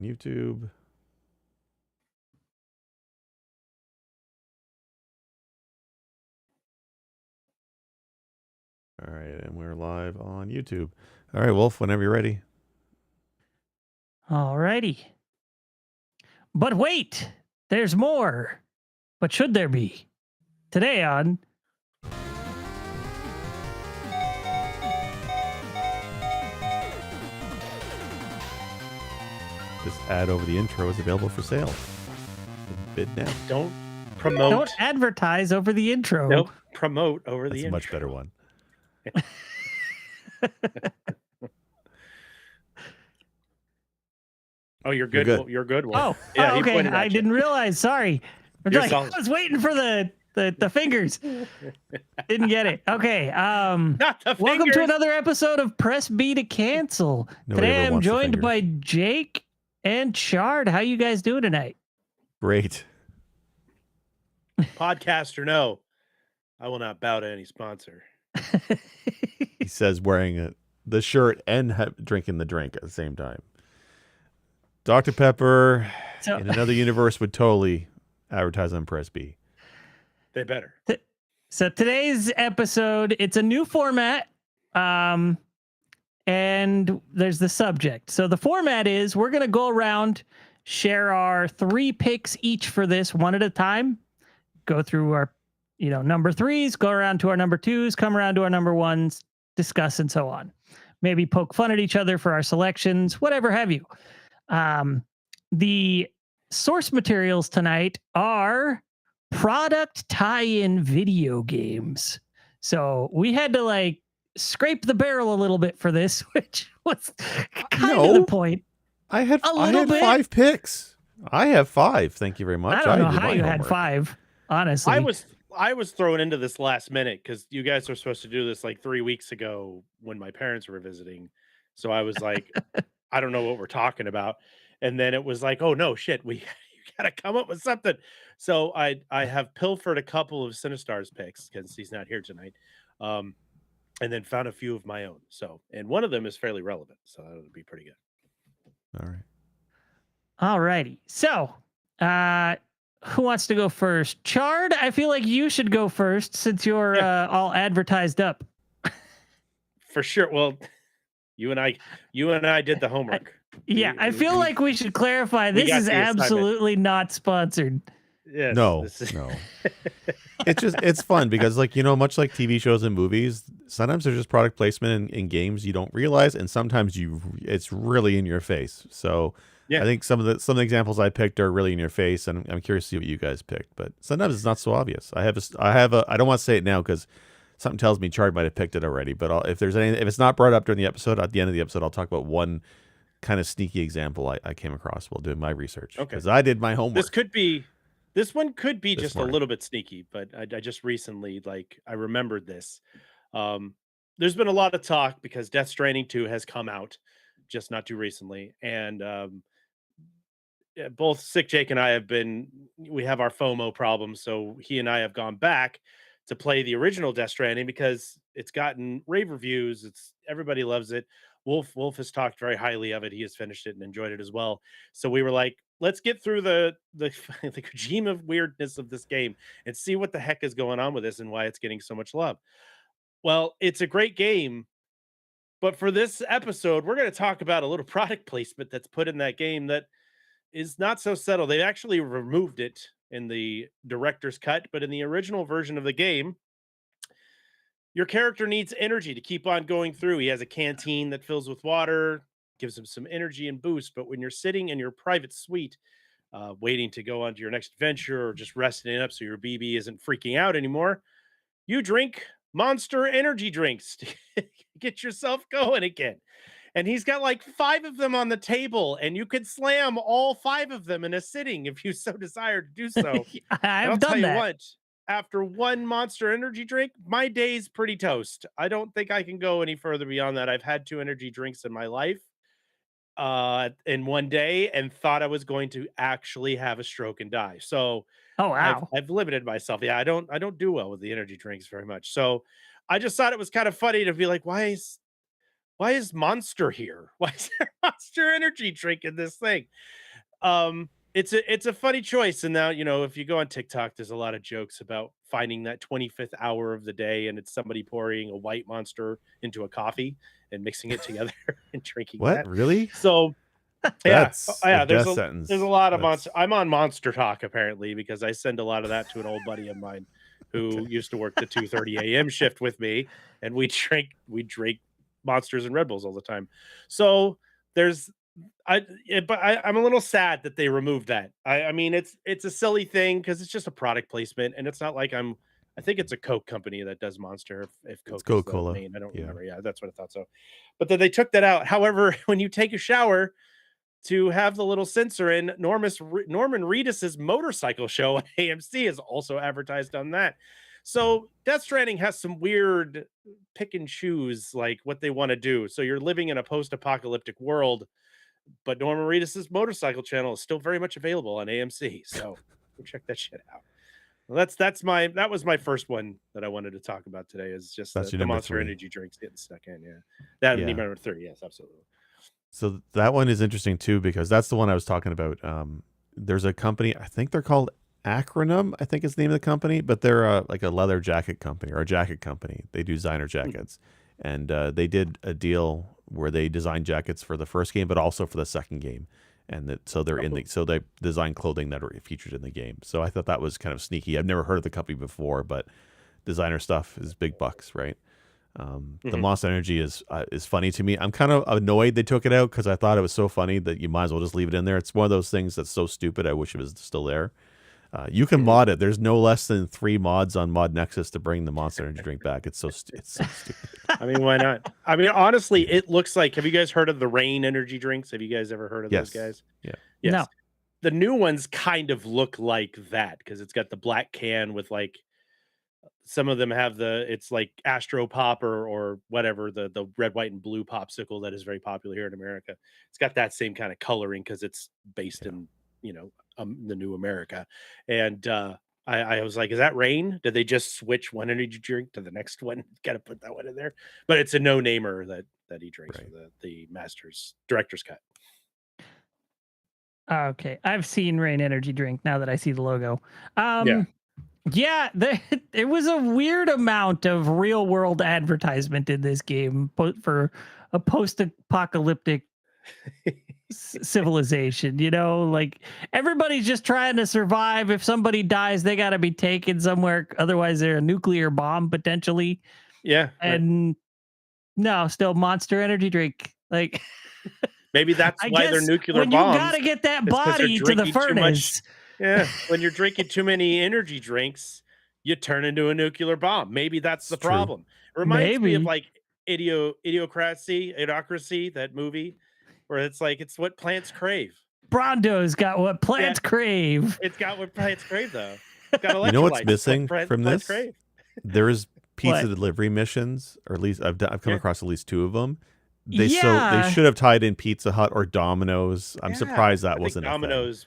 YouTube. All right, and we're live on YouTube. All right, Wolf, whenever you're ready. All righty. But wait, there's more. But should there be? Today on This ad over the intro is available for sale. Bid now. Don't promote. Don't advertise over the intro. Nope. Promote over That's the a intro. much better one. Oh, you're good. You're good. One. Oh, yeah, okay. I didn't realize. Sorry. I was waiting for the fingers. Didn't get it. Okay. Not the welcome fingers. to another episode of Press B to Cancel. Nobody Today ever I'm wants the joined fingers. by Jake and Chard. How you guys doing tonight? Great. Podcast or no, I will not bow to any sponsor. He says wearing the shirt and drinking the drink at the same time. Dr. Pepper in another universe would totally advertise on Press B. They better. So today's episode, it's a new format. And there's the subject. So the format is we're going to go around, share our 3 picks each for this one at a time, go through our, number 3s, go around to our number 2s, come around to our number 1s, discuss and so on. Maybe poke fun at each other for our selections, whatever have you. The source materials tonight are product tie-in video games. So we had to scrape the barrel a little bit for this, which was kind of the point. I had 5 picks. I have 5. Thank you very much. I don't know how you had 5, honestly. I was thrown into this last minute because you guys were supposed to do this 3 weeks ago when my parents were visiting. So I was like, I don't know what we're talking about. And then it was like, oh no, shit, you gotta come up with something. So I have pilfered a couple of Sinistar's picks because he's not here tonight. And then found a few of my own. So, and one of them is fairly relevant. So that would be pretty good. All right. All righty. So, who wants to go first? Chard, I feel like you should go first since you're all advertised up. For sure. Well, you and I did the homework. I feel like we should clarify this is absolutely not sponsored. Yes, no. It's fun because much like TV shows and movies, sometimes there's just product placement in games you don't realize, and sometimes it's really in your face. So I think some of the examples I picked are really in your face, and I'm curious to see what you guys picked. But sometimes it's not so obvious. I don't want to say it now because something tells me Chard might have picked it already. But if it's not brought up during the episode, at the end of the episode, I'll talk about one kind of sneaky example I came across while doing my reresearch. Okay, because I did my homework. This one could be just a little bit sneaky, but I just recently, I remembered this. There's been a lot of talk because Death Stranding 2 has come out just not too recently. And both Sick Jake and we have our FOMO problem. So he and I have gone back to play the original Death Stranding because it's gotten rave reviews. Everybody loves it. Wolf has talked very highly of it. He has finished it and enjoyed it as well. So we were like, let's get through the Kojima of weirdness of this game and see what the heck is going on with this and why it's getting so much love. Well, it's a great game, but for this episode, we're going to talk about a little product placement that's put in that game that is not so subtle. They actually removed it in the director's cut, but in the original version of the game, your character needs energy to keep on going through. He has a canteen that fills with water, gives him some energy and boost. But when you're sitting in your private suite, waiting to go on to your next adventure or just resting it up so your BB isn't freaking out anymore, you drink Monster energy drinks to get yourself going again. And he's got 5 of them on the table, and you could slam all 5 of them in a sitting if you so desire to do so. I've done that. What, after one Monster energy drink, my day's pretty toast. I don't think I can go any further beyond that. I've had 2 energy drinks in my life in one day and thought I was going to actually have a stroke and die. So oh wow, I've limited myself. Yeah, I don't do well with the energy drinks very much. So I just thought it was kind of funny to be like, why why is Monster here? Why is there Monster Energy drink in this thing? It's a funny choice. And now, if you go on TikTok, there's a lot of jokes about finding that 25th hour of the day, and it's somebody pouring a white Monster into a coffee and mixing it together and drinking What? that. Really? So That's a there's death sentence. there's a lot of Monster. I'm on Monster Talk apparently because I send a lot of that to an old buddy of mine who used to work the 2:30 a.m. shift with me, and we drink Monsters and Red Bulls all the time. So there's I'm a little sad that they removed that. I mean, it's a silly thing because it's just a product placement, and it's not like I think it's a Coke company that does Monster. If It's Coke is the Coca-Cola. main, I don't Yeah. remember. Yeah, that's what I thought so. But then they took that out. However, when you take a shower, to have the little sensor in, Norman Reedus's motorcycle show at AMC is also advertised on that. So Death Stranding has some weird pick and choose, like what they want to do. So you're living in a post-apocalyptic world, but Norman Reedus's motorcycle channel is still very much available on AMC. So go check that shit out. Well, that was my first one that I wanted to talk about today. Is just the Monster Energy drinks getting stuck in. Yeah, that would be number 3. Yes, absolutely. So that one is interesting too, because that's the one I was talking about. There's a company, I think they're called Acronym, I think is the name of the company, but they're like a leather jacket company or a jacket company. They do designer jackets. And they did a deal where they designed jackets for the first game, but also for the second game. And so they design clothing that are featured in the game. So I thought that was kind of sneaky. I've never heard of the company before, but designer stuff is big bucks, right? The Monster Energy is funny to me. I'm kind of annoyed they took it out because I thought it was so funny that you might as well just leave it in there. It's one of those things that's so stupid. I wish it was still there. You can mod it. There's no less than 3 mods on Mod Nexus to bring the Monster Energy drink back. It's so stupid. I mean, why not? I mean, honestly, it looks like. Have you guys heard of the Rain energy drinks? Have you guys ever heard of those guys? Yeah. Yes. No. The new ones kind of look like that because it's got the black can with like. Some of them have it's like Astro Pop or whatever, the red, white, and blue popsicle that is very popular here in America. It's got that same kind of coloring because it's based in, the new America. And I was like, is that Rain? Did they just switch one energy drink to the next one? Got to put that one in there. But it's a no-namer that he drinks for the Masters Director's Cut. Okay. I've seen Rain energy drink now that I see the logo. Yeah, it was a weird amount of real world advertisement in this game for a post-apocalyptic civilization. Like everybody's just trying to survive. If somebody dies, they got to be taken somewhere. Otherwise, they're a nuclear bomb potentially. Yeah. And no, still Monster Energy drink. Like maybe that's why they're nuclear bombs. You got to get that body to the furnace. Yeah, when you're drinking too many energy drinks, you turn into a nuclear bomb. Maybe that's the problem. It reminds me of like Idiocracy, that movie, where it's like it's what plants crave. Brondo's got what plants crave. It's got what plants crave, though. It's got you know what's missing from this? Crave. There is pizza delivery missions, or at least I've come across at least 2 of them. They should have tied in Pizza Hut or Domino's. I'm surprised that wasn't. Domino's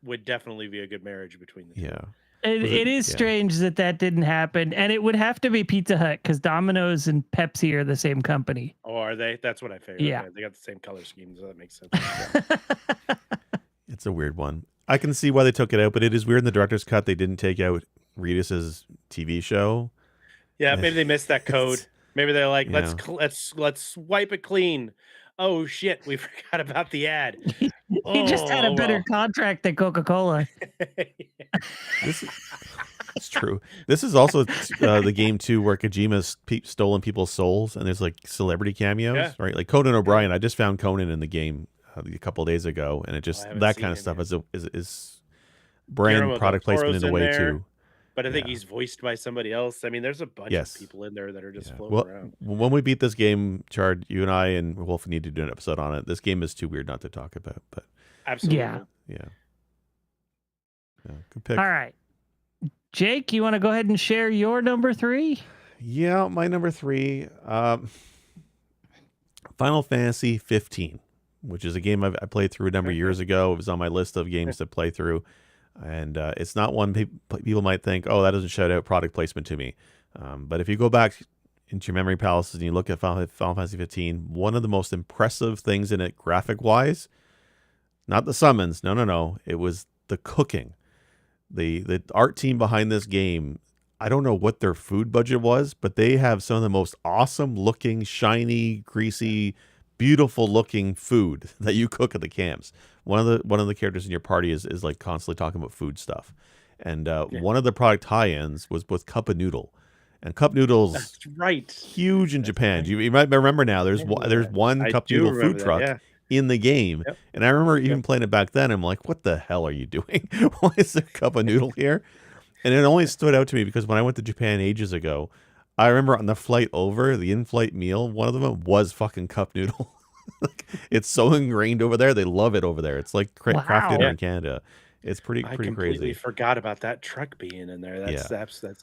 would definitely be a good marriage between the two. Yeah. It is strange that didn't happen, and it would have to be Pizza Hut because Domino's and Pepsi are the same company. Oh, are they? That's what I figured. Yeah, okay. They got the same color scheme, so that makes sense. It's a weird one. I can see why they took it out, but it is weird in the director's cut they didn't take out Reedus's TV show. Yeah, maybe they missed that code. Maybe they're like, let's wipe it clean. Oh shit, we forgot about the ad. He just had a better contract than Coca-Cola. It's true. This is also the game too where Kojima's stolen people's souls, and there's like celebrity cameos, right? Like Conan O'Brien. I just found Conan in the game a couple of days ago, and it just that kind of stuff is brand product placement in a way too. But I think he's voiced by somebody else. I mean, there's a bunch of people in there that are just floating around. When we beat this game, Chard, you and I and Wolf need to do an episode on it. This game is too weird not to talk about. But absolutely, yeah. Good pick. All right, Jake, you want to go ahead and share your number 3? Yeah, my number 3, Final Fantasy 15, which is a game I played through a number of years ago. It was on my list of games to play through. And it's not one people might think, oh, that doesn't shout out product placement to me. But if you go back into your memory palaces and you look at Final Fantasy 15, one of the most impressive things in it graphic-wise, not the summons, no, it was the cooking. The art team behind this game, I don't know what their food budget was, but they have some of the most awesome looking, shiny, greasy, beautiful looking food that you cook at the camps. One of the characters in your party is like constantly talking about food stuff. And one of the product tie-ins was with Cup of Noodle. And Cup Noodles, that's right, huge in Japan. Right. You might remember now. There's one I Cup do Noodle remember food that, truck yeah. in the game. Yep. And I remember even playing it back then. I'm like, what the hell are you doing? Why is there a Cup of Noodle here? And it only stood out to me because when I went to Japan ages ago, I remember on the flight over, the in-flight meal, one of them was fucking Cup Noodle. Like, it's so ingrained over there. They love it over there. It's like craft dinner in Canada. It's pretty completely crazy. Forgot about that truck being in there. That's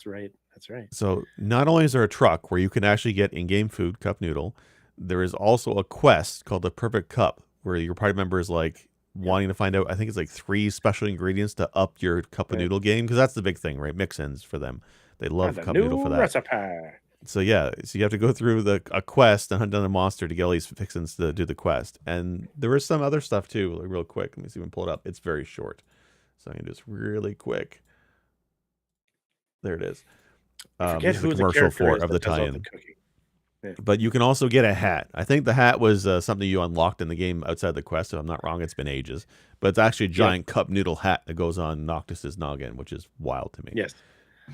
right. That's right. So not only is there a truck where you can actually get in-game food, Cup Noodle, there is also a quest called the Perfect Cup, where your party member is like wanting to find out, I think it's like 3 special ingredients to up your Cup of Noodle game, because that's the big thing, right? Mix-ins for them. They love Cup Noodle for that. Recipe. So yeah, so you have to go through a quest and hunt down a monster to get all these fixins to do the quest. And there is some other stuff too, like real quick. Let me see if I can pull it up. It's very short. So I can just really quick. There it is. Forget who the commercial character of the tie-in. Yeah. But you can also get a hat. I think the hat was something you unlocked in the game outside the quest. If I'm not wrong, it's been ages. But it's actually a giant Cup Noodle hat that goes on Noctis's noggin, which is wild to me. Yes.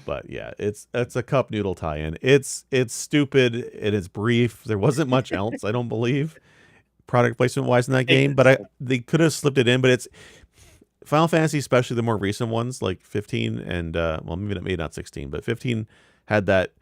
But yeah, it's a Cup Noodle tie-in. It's stupid. It is brief. There wasn't much else, I don't believe, product placement wise in that game. But they could have slipped it in. But it's Final Fantasy, especially the more recent ones, like 15 and well, maybe not 16, but 15 had that.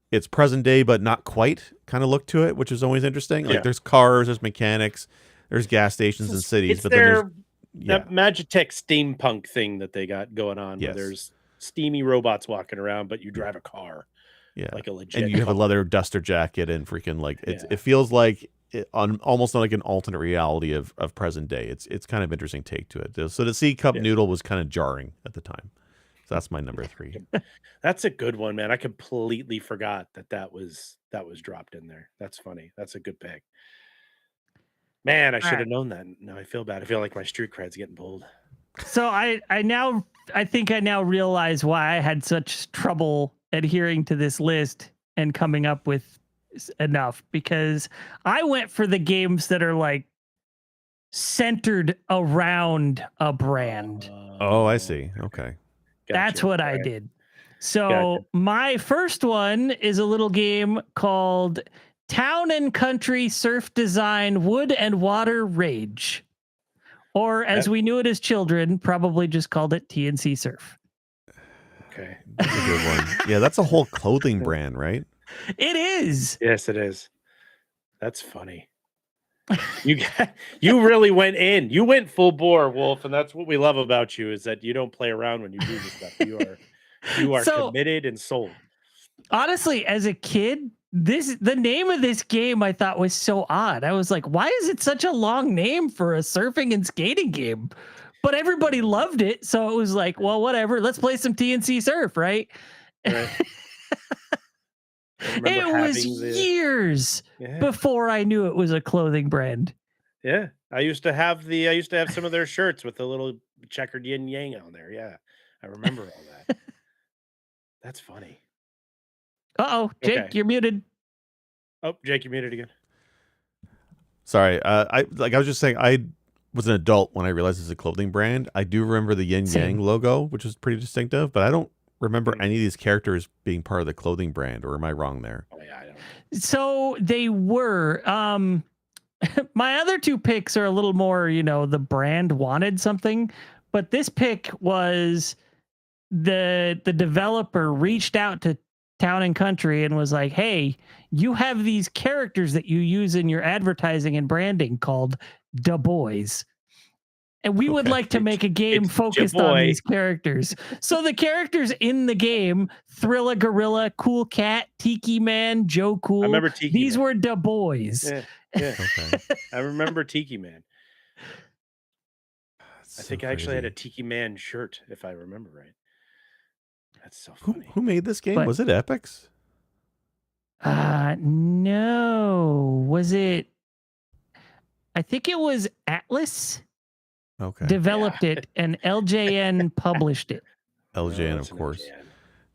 It's present day, but not quite kind of look to it, which is always interesting. Like there's cars, there's mechanics, there's gas stations and cities, but then that Magitech steampunk thing that they got going on. Where there's steamy robots walking around, but you drive a car. Yeah, like a legit. And you have a leather duster jacket and freaking like it feels like almost like an alternate reality of present day. It's kind of interesting take to it. So to see Cup Noodle was kind of jarring at the time. So that's my number 3. That's a good one, man. I completely forgot that was dropped in there. That's funny. That's a good pick. Man, I should have known that. Now I feel bad. I feel like my street cred's getting pulled. So I think I now realize why I had such trouble adhering to this list and coming up with enough, because I went for the games that are like centered around a brand. Oh, I see. Okay. Gotcha. That's what I did. So my first one is a little game called Town and Country Surf Design Wood and Water Rage. Or as we knew it as children, probably just called it TNC Surf. Okay. That's a good one. Yeah, that's a whole clothing brand, right? It is. Yes, it is. That's funny. You really went in. You went full bore, Wolf, and that's what we love about you, is that you don't play around when you do this stuff. You are committed and sold. Honestly, as a kid, the name of this game I thought was so odd. I was like, why is it such a long name for a surfing and skating game? But everybody loved it, so it was like, well, whatever. Let's play some TNC Surf, right? It was years before I knew it was a clothing brand. Yeah, I used to have some of their shirts with the little checkered yin yang on there. Yeah, I remember all that. That's funny. Uh-oh, Jake, you're muted. Oh, Jake, you're muted again. Sorry. I was just saying, I was an adult when I realized it's a clothing brand. I do remember the yin yang logo, which was pretty distinctive, but I don't remember any of these characters being part of the clothing brand, or am I wrong there? Oh yeah, I don't know. So they were. My other 2 picks are a little more, the brand wanted something, but this pick was the developer reached out to Town and Country and was like, hey, you have these characters that you use in your advertising and branding called Da Boys. And we would like to make a game focused on these characters. So the characters in the game, Thrilla Gorilla, Cool Cat, Tiki Man, Joe Cool. I remember Tiki These Man. were Da Boys. Yeah. Okay. I remember Tiki Man. I think I actually had a Tiki Man shirt, if I remember right. That's so funny. Who made this game? Was it Epix? No. Was it? I think it was Atlas Okay. developed it and LJN published it. LJN, it's of an course. LJN.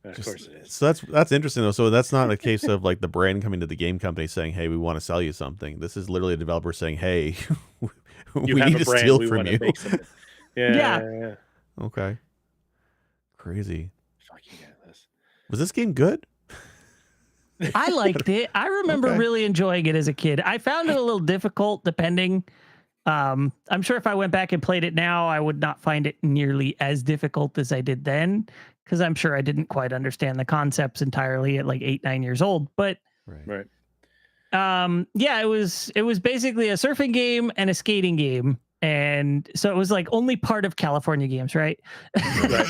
Of course it is. So that's interesting though. So that's not a case of like the brand coming to the game company saying, "Hey, we want to sell you something." This is literally a developer saying, "Hey, we need to steal from you." Yeah. Okay. Crazy. Fucking this. Was this game good? I liked it. I remember really enjoying it as a kid. I found it a little difficult depending. I'm sure if I went back and played it now, I would not find it nearly as difficult as I did then, because I'm sure I didn't quite understand the concepts entirely at like 8, 9 years old. But right. Yeah, it was basically a surfing game and a skating game. And so it was like only part of California games, right? Right.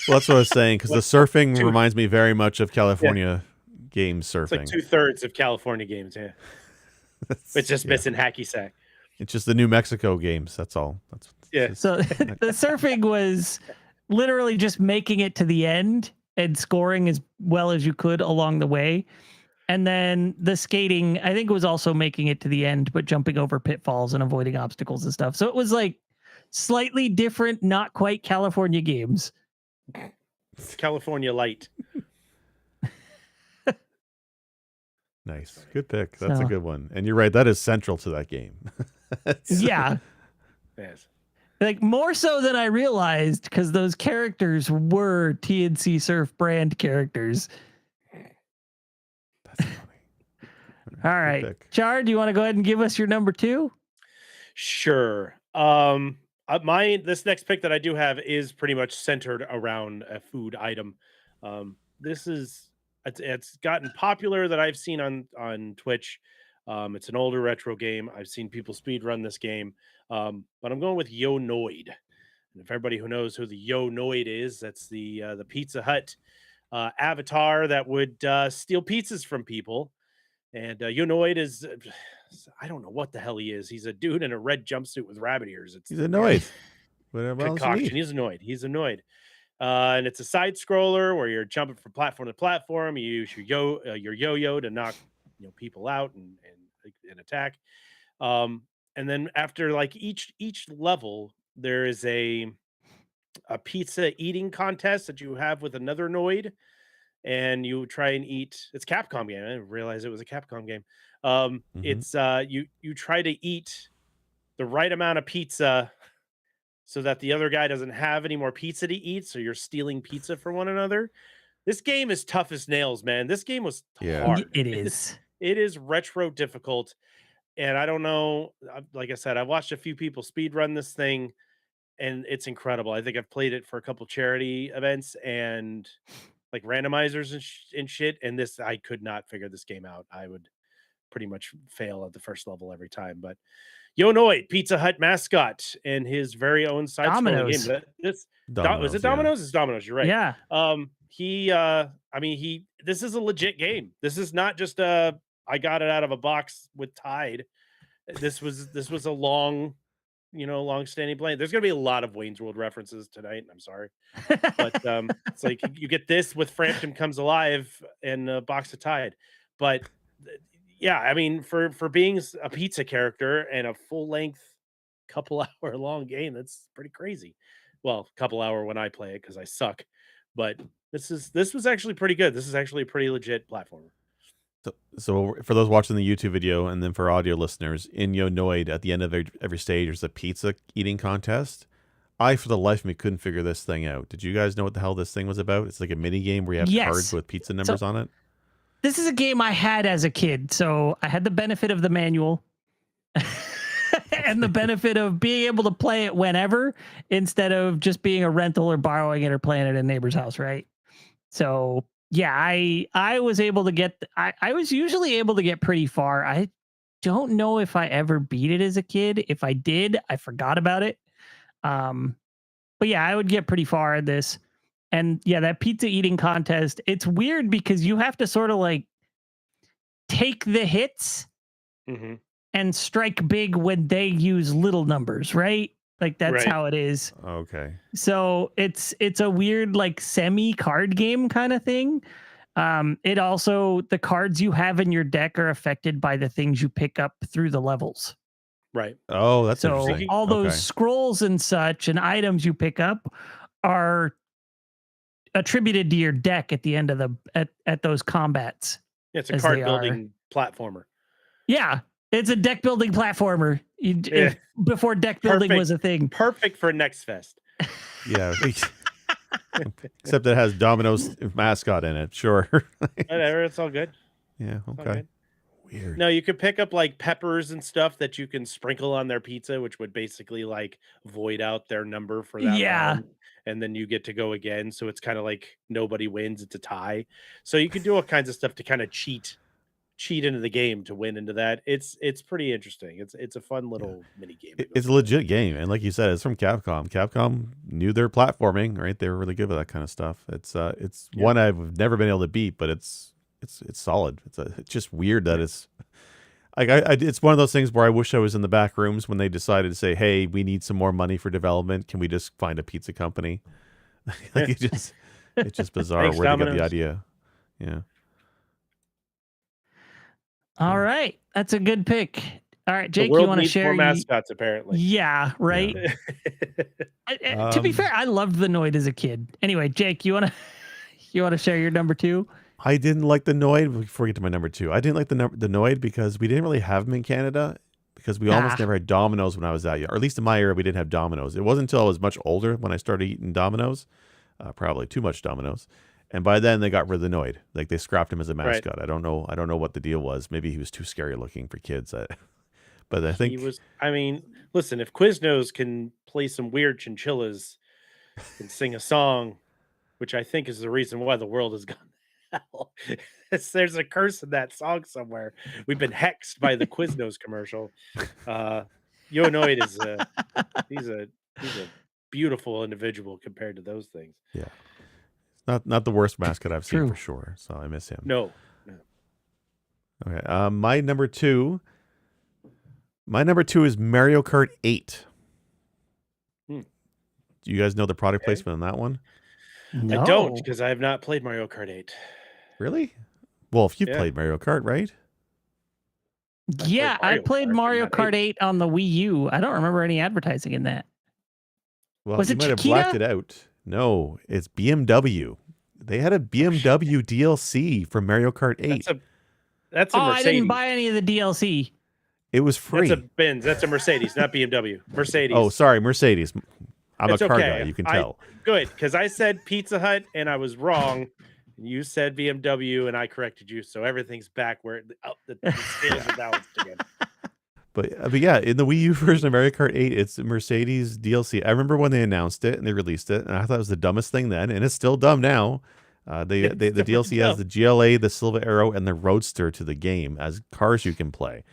Well, that's what I was saying, because the surfing reminds me very much of California game surfing. It's like 2/3 of California games, yeah. It's just missing hacky sack. It's just the New Mexico games. That's all. So the surfing was literally just making it to the end and scoring as well as you could along the way. And then the skating, I think, was also making it to the end, but jumping over pitfalls and avoiding obstacles and stuff. So it was like slightly different, not quite California games. California Light. Nice. Good pick. That's a good one. And you're right. That is central to that game. Yeah. Yes. Like more so than I realized, because those characters were TNC Surf brand characters. That's funny. All right. Char, do you want to go ahead and give us your number 2? Sure. This next pick that I do have is pretty much centered around a food item. It's gotten popular that I've seen on Twitch. It's an older retro game. I've seen people speed run this game. But I'm going with Yo Noid. And if everybody who knows who the Yo Noid is, that's the Pizza Hut avatar that would steal pizzas from people. And Yo Noid is, I don't know what the hell he is. He's a dude in a red jumpsuit with rabbit ears. He's annoyed. Concoction. He's annoyed. And it's a side scroller where you're jumping from platform to platform. You use your yo-yo to knock people out and attack. And then after like each level, there is a pizza eating contest that you have with another Noid, and you try and eat. It's a Capcom game. I didn't realize it was a Capcom game. It's you try to eat the right amount of pizza so that the other guy doesn't have any more pizza to eat. So you're stealing pizza from one another. This game is tough as nails, man. This game was hard. It is. It is retro difficult. And I don't know. Like I said, I've watched a few people speed run this thing, and it's incredible. I think I've played it for a couple charity events and like randomizers and shit. And I could not figure this game out. I would pretty much fail at the first level every time. But Yo Noid, Pizza Hut mascot, and his very own side-scrolling game. Was it Domino's? It's Domino's. You're right. Yeah. This is a legit game. This is not just I got it out of a box with Tide. This was a long-standing play. There's gonna be a lot of Wayne's World references tonight. I'm sorry, but it's like you get this with Frampton Comes Alive and a box of Tide, but. Yeah, I mean, for being a pizza character and a full-length couple-hour long game, that's pretty crazy. Well, couple hour when I play it because I suck, but this was actually pretty good. This is actually a pretty legit platformer. So for those watching the YouTube video, and then for audio listeners, in Yo Noid, at the end of every stage, there's a pizza eating contest. I, for the life of me, couldn't figure this thing out. Did you guys know what the hell this thing was about? It's like a mini game where you have cards with pizza numbers on it. This is a game I had as a kid, so I had the benefit of the manual and the benefit of being able to play it whenever instead of just being a rental or borrowing it or playing it in a neighbor's house, right? So yeah, I was able to get. I was usually able to get pretty far. I don't know if I ever beat it as a kid. If I did, I forgot about it. But yeah, I would get pretty far at this. And yeah, that pizza eating contest, it's weird because you have to sort of like take the hits and strike big when they use little numbers, right? Like that's how it is. Okay. So it's a weird like semi card game kind of thing. It also, the cards you have in your deck are affected by the things you pick up through the levels. Right. Oh, that's So interesting. all those Okay. scrolls and such and items you pick up are attributed to your deck at the end of at those combats. Yeah, it's a as card they building platformer. Yeah, it's a deck building platformer. Yeah. Before deck building was a thing. Perfect for Next Fest. Yeah. Except it has Domino's mascot in it. Sure. Whatever, it's all good. Yeah. It's all Okay. good. Weird. No, you could pick up like peppers and stuff that you can sprinkle on their pizza, which would basically like void out their number for that round. And then you get to go again. So it's kind of like nobody wins, it's a tie. So you can do all kinds of stuff to kind of cheat into the game to win into that. It's pretty interesting. It's a fun little mini game. It's a legit game, and like you said, it's from Capcom. Capcom knew their platforming, right? They were really good with that kind of stuff. It's one I've never been able to beat, but it's solid. It's just weird that it's like it's one of those things where I wish I was in the back rooms when they decided to say, "Hey, we need some more money for development. Can we just find a pizza company?" Like it's just bizarre. Thanks, where Domino's. they got the idea. Yeah. All right, that's a good pick. All right, Jake, the world you want to needs share more mascots? Apparently, yeah, right. Yeah. To be fair, I loved the Noid as a kid. Anyway, Jake, you want to share your number 2? I didn't like the Noid. Before we get to my number 2, I didn't like the Noid because we didn't really have them in Canada because we almost never had Domino's when I was that young. Or at least in my era, we didn't have Domino's. It wasn't until I was much older when I started eating Domino's, probably too much Domino's. And by then they got rid of the Noid. Like they scrapped him as a mascot. Right. I don't know what the deal was. Maybe he was too scary looking for kids. But I think he was. I mean, listen, if Quiznos can play some weird chinchillas and sing a song, which I think is the reason why the world has gone to hell. There's a curse in that song somewhere. We've been hexed by the Quiznos commercial. Yonoid is he's a beautiful individual compared to those things. Yeah. Not the worst mascot I've seen for sure. So I miss him. No. Okay. My number two is Mario Kart 8. Do you guys know the product placement on that one? No. I don't, because I have not played Mario Kart 8. Really? Well, if you've played Mario Kart, right? I played Mario Kart 8 on the Wii U. I don't remember any advertising in that. Well, you might have blacked it out. No, it's BMW. They had a BMW DLC for Mario Kart 8. That's a Mercedes. I didn't buy any of the DLC. It was free. That's a Benz. That's a Mercedes, not BMW. Mercedes. Oh, sorry, Mercedes. I'm a car guy. You can tell. Good, because I said Pizza Hut and I was wrong. You said BMW and I corrected you, so everything's back where the scales are balanced again. But yeah, in the Wii U version of Mario Kart 8, it's a Mercedes DLC. I remember when they announced it and they released it, and I thought it was the dumbest thing then, and it's still dumb now. The DLC has the GLA, the Silver Arrow, and the Roadster to the game as cars you can play.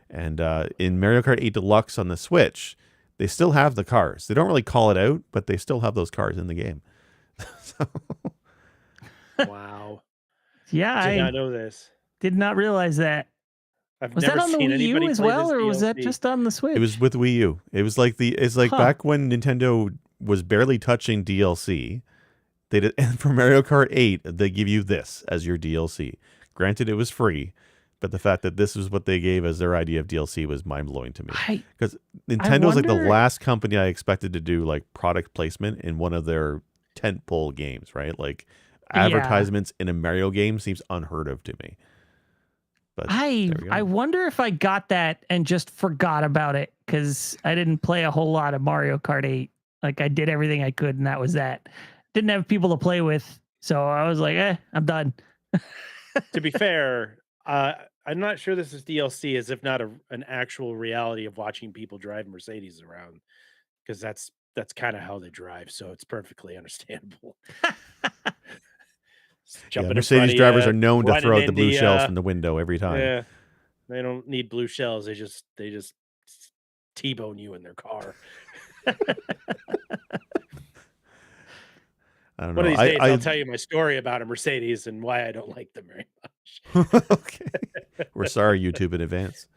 And in Mario Kart 8 Deluxe on the Switch, they still have the cars. They don't really call it out, but they still have those cars in the game. Wow. Yeah, I did not know this. Did not realize that. Was that on the Wii U as well, or was that just on the Switch? It was with Wii U. It was like back when Nintendo was barely touching DLC. They did, and for Mario Kart 8, they give you this as your DLC. Granted, it was free, but the fact that this is what they gave as their idea of DLC was mind blowing to me. Because Nintendo's like the last company I expected to do like product placement in one of their tentpole games, right? Like advertisements in a Mario game seems unheard of to me. But I wonder if I got that and just forgot about it because I didn't play a whole lot of Mario Kart 8. Like I did everything I could, and that was that. Didn't have people to play with, so I was like, I'm done. To be fair, I'm not sure this is DLC, as if not an actual reality of watching people drive Mercedes around, because that's kind of how they drive. So it's perfectly understandable. Mercedes drivers are known to throw out the blue shells from the window every time. Yeah, they don't need blue shells. They just T-bone you in their car. I don't know. One of these days, I'll tell you my story about a Mercedes and why I don't like them very much. Okay, we're sorry, YouTube in advance.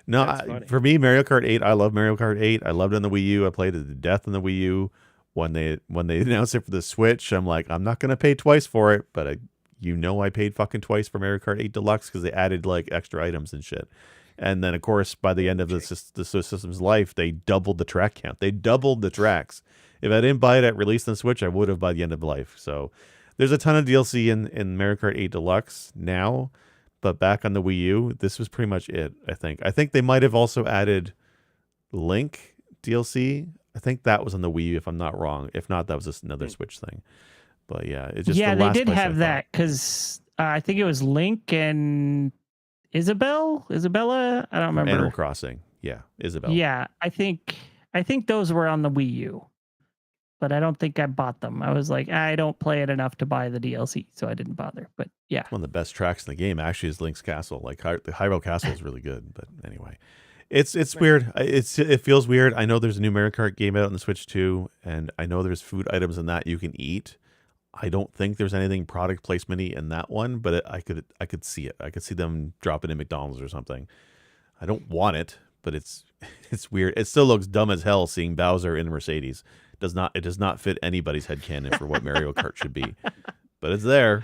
No, for me, Mario Kart 8. I love Mario Kart 8. I loved it on the Wii U. I played it to death on the Wii U. When they announced it for the Switch, I'm like, I'm not going to pay twice for it, but I paid fucking twice for Mario Kart 8 Deluxe because they added like extra items and shit. And then, of course, by the end of the system's life, they doubled the track count. They doubled the tracks. If I didn't buy it at release on the Switch, I would have by the end of life. So there's a ton of DLC in Mario Kart 8 Deluxe now, but back on the Wii U, this was pretty much it, I think. I think they might have also added Link DLC. I think that was on the Wii U, if I'm not wrong. If not, that was just another Switch thing. But yeah, it's just they did have that because I think it was Link and Isabella. I don't remember. Animal Crossing. Yeah, Isabella. Yeah, I think those were on the Wii U, but I don't think I bought them. I was like, I don't play it enough to buy the DLC, so I didn't bother. But yeah, one of the best tracks in the game actually is Link's Castle. Like the Hyrule Castle is really good. But anyway, it's weird. It feels weird. I know there's a new Mario Kart game out on the Switch too, and I know there's food items in that you can eat. I don't think there's anything product placement-y in that one, but I could see it. I could see them dropping in McDonald's or something. I don't want it, but it's weird. It still looks dumb as hell seeing Bowser in Mercedes. It does not fit anybody's headcanon for what Mario Kart should be, but it's there.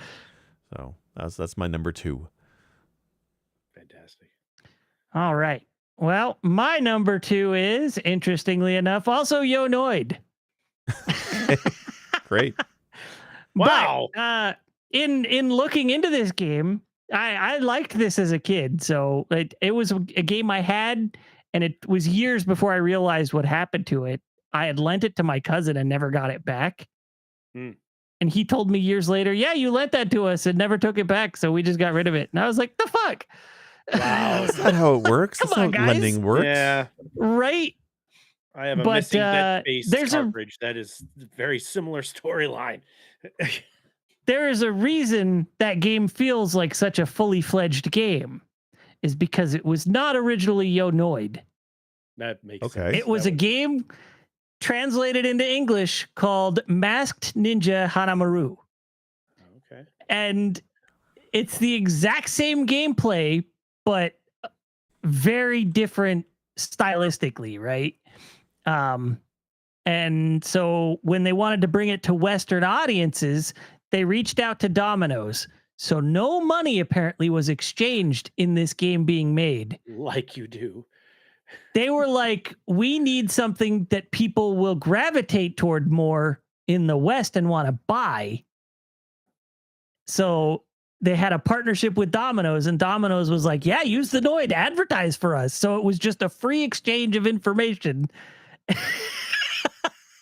So that's my number 2. Fantastic. All right. Well, my number 2 is, interestingly enough, also Yonoid. Great. Wow. But, in looking into this game, I liked this as a kid. So it was a game I had, and it was years before I realized what happened to it. I had lent it to my cousin and never got it back. And he told me years later, yeah, you lent that to us and never took it back. So we just got rid of it. And I was like, the fuck? Wow. Is that how it works? Come That's on, how guys. lending works. Yeah. Right. I have a missing bed-based coverage that is very similar storyline. There is a reason that game feels like such a fully fledged game, is because it was not originally Yonoid. That makes Okay. sense. It was a game translated into English called Masked Ninja Hanamaru. Okay. And it's the exact same gameplay, but very different stylistically, right? And so when they wanted to bring it to Western audiences, they reached out to Domino's. So no money apparently was exchanged in this game being made. Like you do. They were like, we need something that people will gravitate toward more in the West and want to buy. So they had a partnership with Domino's, and Domino's was like, yeah, use the Noid to advertise for us. So it was just a free exchange of information.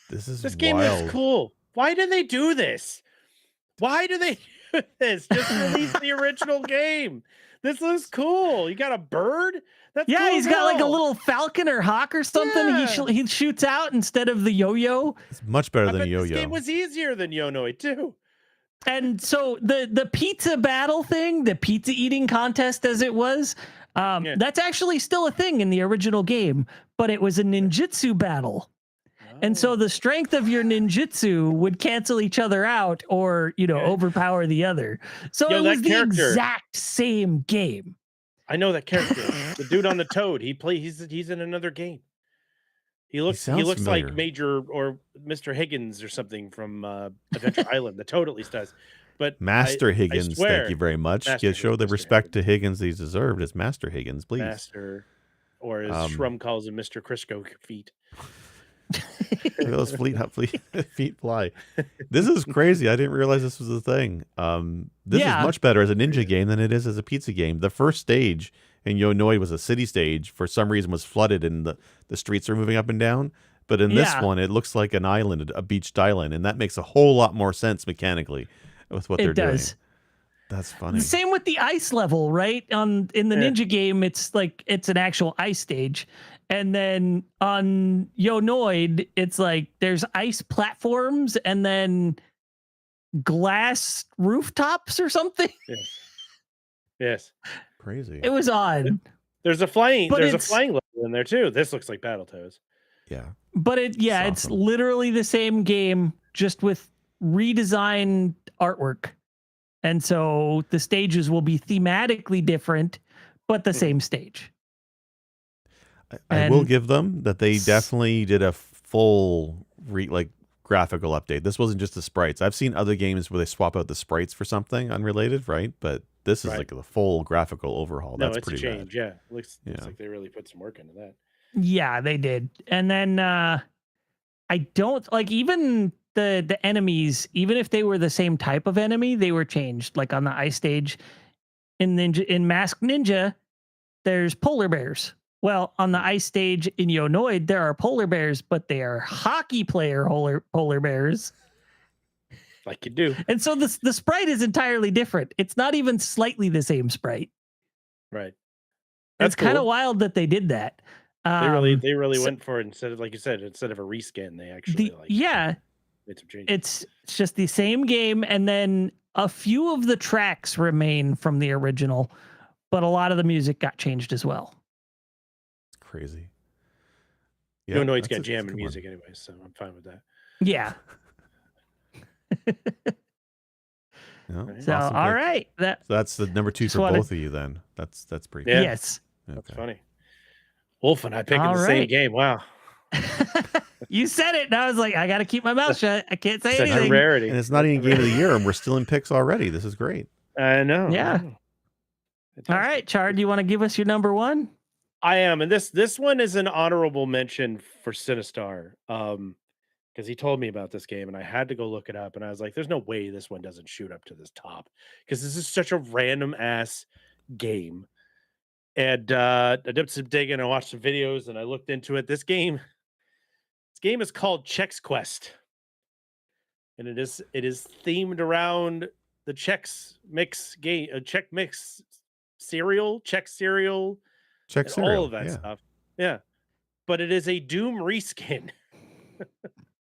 This game is cool. Why do they do this? Why do they do this? Just release the original game. This looks cool. You got a bird? That's cool. He's got like a little falcon or hawk or something. Yeah. He shoots out instead of the yo-yo. It's much better than yo-yo. This game was easier than Yonoid too. And so the pizza battle thing, the pizza eating contest as it was, that's actually still a thing in the original game, but it was a ninjutsu battle. And so the strength of your ninjutsu would cancel each other out or, overpower the other. So it was the exact same game. I know that character. The dude on the toad. He's in another game. He looks like Major or Mr. Higgins or something from Adventure Island. The toad at least does. But Master Higgins, thank you very much. Show the respect to Higgins he's deserved as Master Higgins, please. Master, or as Shrum calls him, Mr. Crisco feet. Those feet fly. This is crazy. I didn't realize this was a thing. This is much better as a ninja game than it is as a pizza game. The first stage in Yonoid was a city stage. For some reason was flooded and the streets are moving up and down. But in this one, it looks like an island, a beached island. And that makes a whole lot more sense mechanically with what they're doing. That's funny. Same with the ice level, right? In the ninja game, it's like it's an actual ice stage. And then on Yonoid, it's like there's ice platforms and then glass rooftops or something. Yes. Crazy. It was odd. There's a flying level in there too. This looks like Battletoads. Yeah. But it's literally the same game, just with redesigned artwork. And so the stages will be thematically different, but the same stage. I will give them that they definitely did a full graphical update. This wasn't just the sprites. I've seen other games where they swap out the sprites for something unrelated, right? But this is like the full graphical overhaul. No, That's it's a pretty change. rad. Yeah, looks like they really put some work into that. Yeah, they did. And then I don't like even the enemies, even if they were the same type of enemy, they were changed. Like on the ice stage in Masked Ninja, there's polar bears. Well, on the ice stage in Yonoid, there are polar bears, but they are hockey player polar bears. Like you do. And so the sprite is entirely different. It's not even slightly the same sprite. Right. It's kind of wild that they did that. They really went for it instead of, like you said, instead of a reskin, they actually made some changes. It's just the same game, and then a few of the tracks remain from the original, but a lot of the music got changed as well. Crazy. Yeah, Yonoid's got jamming music anyway, so I'm fine with that. Yeah. So awesome all pick. right, so that's the number 2 for both of you. Then that's pretty. Yeah. Yes, that's funny. Wolf and I picking the same game. Wow. You said it, and I was like, I got to keep my mouth shut. I can't say anything. Such a rarity. And it's not even game of the year, and we're still in picks already. This is great. I know. Yeah. All right, Char, do you want to give us your number 1? I am, and this one is an honorable mention for Sinistar, because he told me about this game, and I had to go look it up, and I was like, "There's no way this one doesn't shoot up to this top," because this is such a random ass game. And I did some digging, I watched some videos, and I looked into it. This game is called Chex Quest, and it is themed around the Chex Mix game, Chex Mix cereal, Chex cereal. Check cereal, all of that stuff. Yeah. But it is a Doom reskin.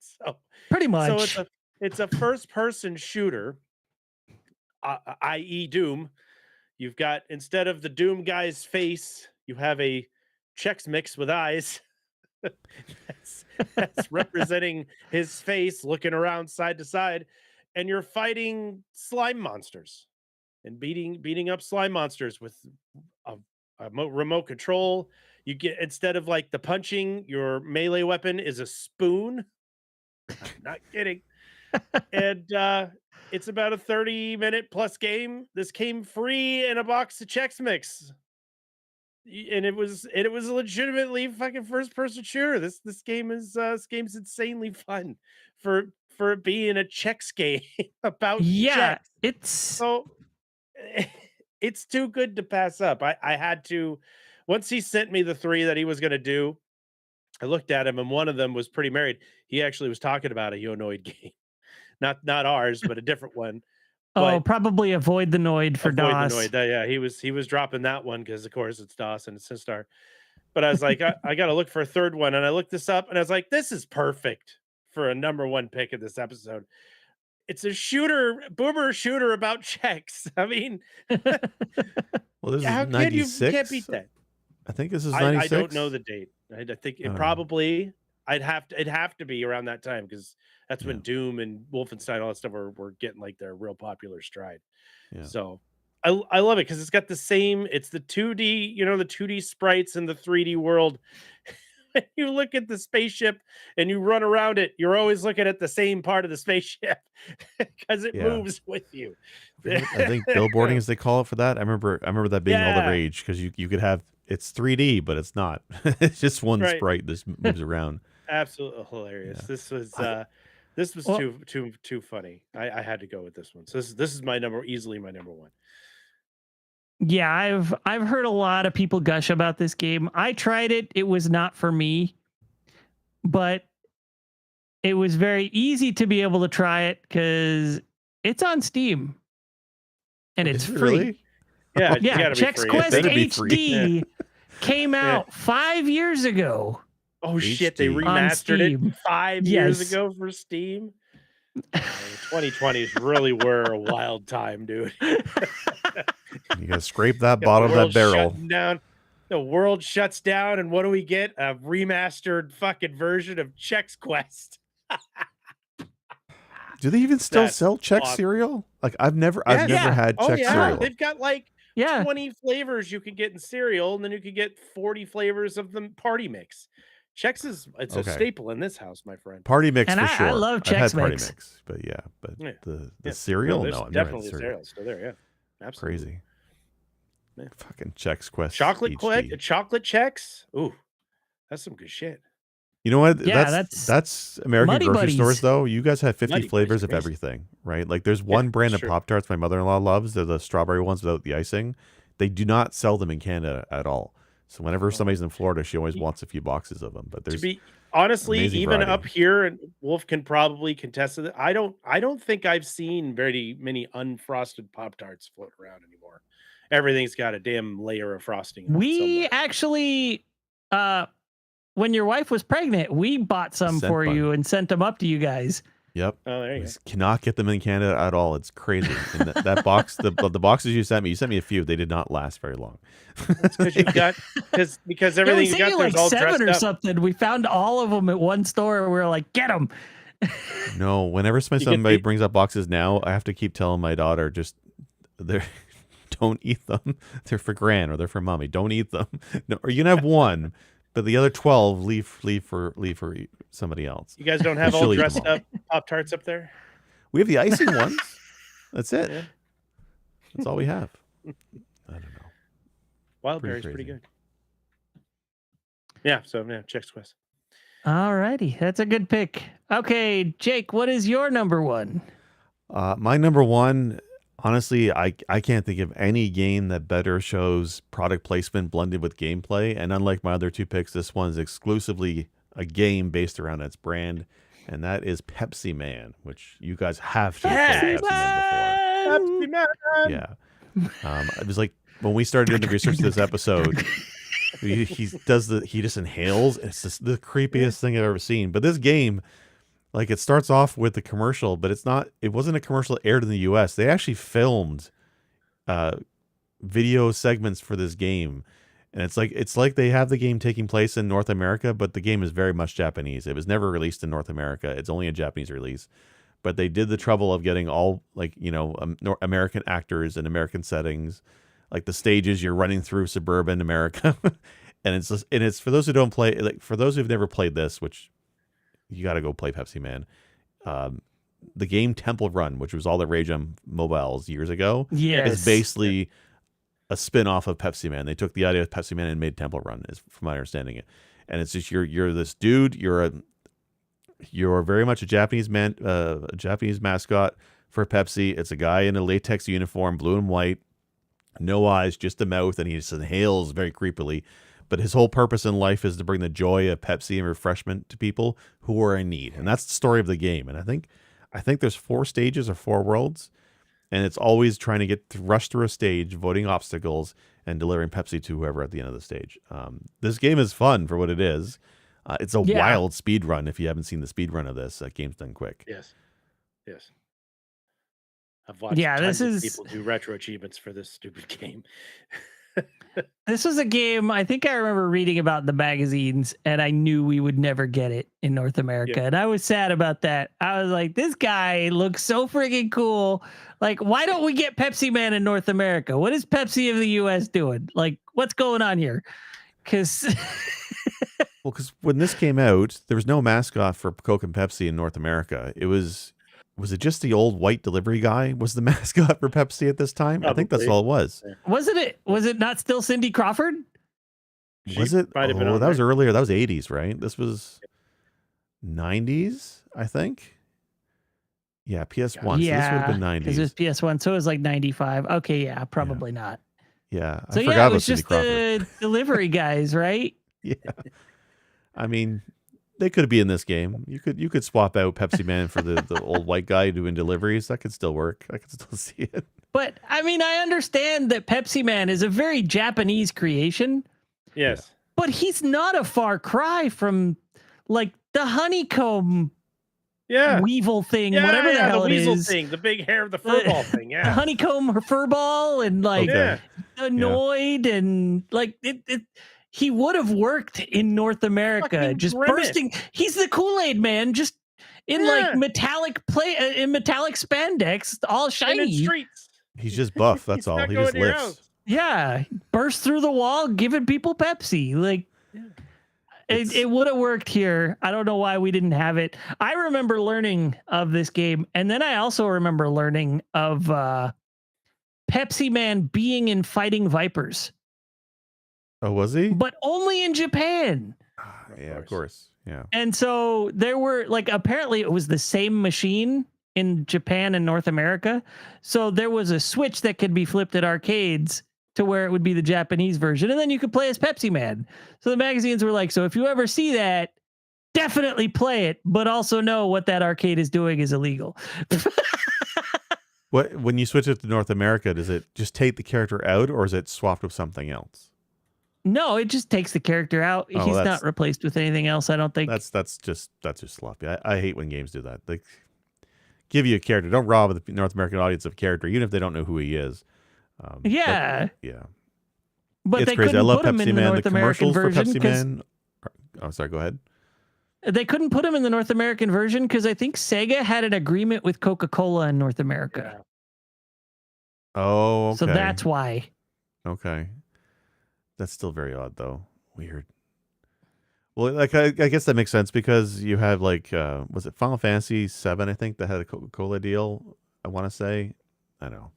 So pretty much. So it's a first person shooter, i.e. Doom. You've got, instead of the Doom guy's face, you have a Chex Mix with eyes. that's representing his face looking around side to side, and you're fighting slime monsters and beating up slime monsters with a remote control. You get, instead of like the punching, your melee weapon is a spoon. I'm not kidding. And it's about a 30-minute plus game. This came free in a box of Chex Mix, and it was a legitimately fucking first person shooter. This game's insanely fun for it being a Chex game about Chex. It's too good to pass up. I had to, once he sent me the 3 that he was going to do, I looked at him, and one of them was pretty married. He actually was talking about a Yonoid game, not ours, but a different one. Oh, probably Avoid the Noid for DOS. The Noid. Yeah, he was dropping that one because, of course, it's DOS and it's Sinistar. But I was like, I got to look for a third one, and I looked this up, and I was like, this is perfect for a number 1 pick of this episode. It's a boomer shooter about Chex. I mean, well, this is 96. You can't beat that. I think this is 96. I don't know the date. I think it probably it'd have to be around that time, because that's when Doom and Wolfenstein, all that stuff were getting like their real popular stride. Yeah. So I love it because it's got the same. It's the 2D, the 2D sprites in the 3D world. You look at the spaceship and you run around it, you're always looking at the same part of the spaceship because it moves with you. I think billboarding, as they call it for that. I remember that being all the rage, because you could have, it's 3D, but it's not. It's just one sprite that moves around. Absolutely hilarious. Yeah. This was too funny. I had to go with this one. So this is easily my number 1. Yeah, I've heard a lot of people gush about this game. I tried it. It was not for me, but it was very easy to be able to try it because it's on Steam and it's free. Really? Yeah, Chex Quest HD came out 5 years ago. Oh shit, they remastered it 5 years ago for Steam. 2020s really were a wild time, dude. You gotta scrape that bottom of that barrel. Down. The world shuts down, and what do we get? A remastered fucking version of Chex Quest. Do they even still sell Chex cereal? Like I've never had Chex cereal. They've got like 20 flavors you can get in cereal, and then you can get 40 flavors of the party mix. Chex is a staple in this house, my friend. Party mix And for sure. I love I've had Chex Party Mix. mix, but the Yeah. cereal, there's no, I've never had definitely the a cereal. cereal still there. Yeah, absolutely. Crazy. Yeah. Fucking Chex Quest. Chocolate HD. chocolate Chex. Ooh, that's some good shit. You know what? Yeah, that's American Muddy grocery Buddies. stores, though. You guys have 50 Muddy flavors Buddies, of amazing. everything, right? Like there's one brand of true. Pop-Tarts my mother-in-law loves. They're the strawberry ones without the icing. They do not sell them in Canada at all. So whenever somebody's in Florida, she always wants a few boxes of them. But there's honestly, even variety. up here, and Wolf can probably contest it. I don't think I've seen very many unfrosted Pop-Tarts float around anymore. Everything's got a damn layer of frosting. We actually, when your wife was pregnant, we bought some for you and sent them up to you guys. Yep. Oh, there you go. Cannot get them in Canada at all. It's crazy. And that box, the boxes you sent me a few. They did not last very long. That's because you got because everything you got there's like all 7 or dressed up. something. We found all of them at one store. We were like, get them. No, whenever somebody brings up boxes now, I have to keep telling my daughter don't eat them. They're for Gran or they're for Mommy. Don't eat them. No, or you can have one, but the other 12 leave for somebody else. You guys don't have all dressed up Pop-Tarts up there? We have the icing ones. That's it. Yeah. That's all we have. I don't know. Wild Berry's pretty good. Yeah, so Chex Quest. All righty. That's a good pick. Okay, Jake, what is your number one? My number one, honestly, I can't think of any game that better shows product placement blended with gameplay. And unlike my other two picks, this one's exclusively a game based around its brand. And that is Pepsi Man, which you guys have to have played Pepsi Man before. Pepsi Man! Yeah. It was like when we started doing the research for this episode, he just inhales. It's just the creepiest thing I've ever seen. But this game, like, it starts off with the commercial, but it wasn't a commercial aired in the US. They actually filmed video segments for this game. And it's like they have the game taking place in North America, but the game is very much Japanese. It was never released in North America. It's only a Japanese release. But they did the trouble of getting all, like, American actors in American settings, like the stages you're running through suburban America. And it's for those who don't play, like, for those who've never played this, which you got to go play Pepsi Man. The game Temple Run, which was all the rage on mobiles years ago, is basically a spin-off of Pepsi Man. They took the idea of Pepsi Man and made Temple Run, is from my understanding it. And it's just you're this dude, you're very much a Japanese man, a Japanese mascot for Pepsi. It's a guy in a latex uniform, blue and white, no eyes, just a mouth, and he just inhales very creepily. But his whole purpose in life is to bring the joy of Pepsi and refreshment to people who are in need. And that's the story of the game. And I think there's 4 stages or 4 worlds. And it's always trying to rush through a stage, avoiding obstacles, and delivering Pepsi to whoever at the end of the stage. This game is fun for what it is. It's a wild speed run. If you haven't seen the speed run of this, that game's done quick. Yes. I've watched tons of people do retro achievements for this stupid game. This was a game I think I remember reading about in the magazines, and I knew we would never get it in North America. And I was sad about that. I was like, this guy looks so freaking cool. Like, why don't we get Pepsi Man in North America? What is Pepsi of the US doing? Like, what's going on here? Because when this came out, there was no mascot for Coke and Pepsi in North America. Was it just the old white delivery guy was the mascot for Pepsi at this time? Probably. I think that's all it was. Was it not still Cindy Crawford? Was it? Oh, that was earlier. That was 80s, right? This was 90s, I think. Yeah, PS1. Yeah, so this would have been 90s. Because it was PS1, so it was like 95. Okay, yeah, probably not. Yeah, I forgot about Cindy Crawford. The delivery guys, right? Yeah. I mean, they could be in this game. You could swap out Pepsi Man for the old white guy doing deliveries. That could still work. I could still see it. But I mean, I understand that Pepsi Man is a very Japanese creation. Yes. But he's not a far cry from like the honeycomb weevil thing, whatever the hell the weasel it is. Thing, the big hair of the furball thing. Yeah. The honeycomb furball and like annoyed and like it he would have worked in North America, fucking just bursting. He's the Kool-Aid man, just in like metallic metallic spandex, all shiny. Streets. He's just buff. That's all. He just lifts. Yeah, burst through the wall, giving people Pepsi. Like, It would have worked here. I don't know why we didn't have it. I remember learning of this game, and then I also remember learning of Pepsi Man being in Fighting Vipers. Oh, was he? But only in Japan. Yeah, of course. Yeah. And so there were apparently it was the same machine in Japan and North America. So there was a switch that could be flipped at arcades to where it would be the Japanese version. And then you could play as Pepsi Man. So the magazines were like, so if you ever see that, definitely play it, but also know what that arcade is doing is illegal. When you switch it to North America, does it just take the character out, or is it swapped with something else? No, it just takes the character out. He's not replaced with anything else, I don't think. That's just sloppy. I hate when games do that. They give you a character. Don't rob the North American audience of character, even if they don't know who he is. Yeah. But it's they crazy. couldn't I love put him Pepsi in the Man. North The American commercials for version. Pepsi Man. Oh, sorry. Go ahead. They couldn't put him in the North American version because I think Sega had an agreement with Coca-Cola in North America. Yeah. Oh, okay. So that's why. Okay. That's still very odd, though. Weird. Well, like I guess that makes sense because you have was it Final Fantasy VII? I think that had a Coca-Cola deal. I want to say, I don't know.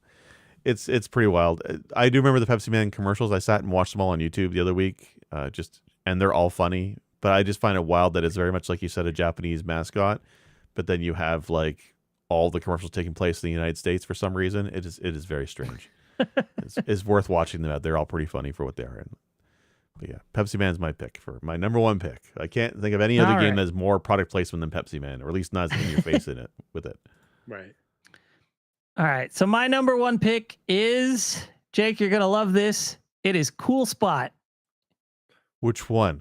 It's pretty wild. I do remember the Pepsi Man commercials. I sat and watched them all on YouTube the other week. And they're all funny. But I just find it wild that it's very much like you said, a Japanese mascot. But then you have all the commercials taking place in the United States for some reason. It is very strange. It's worth watching them out. They're all pretty funny for what they are. But yeah, Pepsi Man's my pick for my number one pick. I can't think of any other game that has more product placement than Pepsi Man, or at least not in your face with it. Right. All right. So my number one pick is, Jake, you're going to love this. It is Cool Spot. Which one?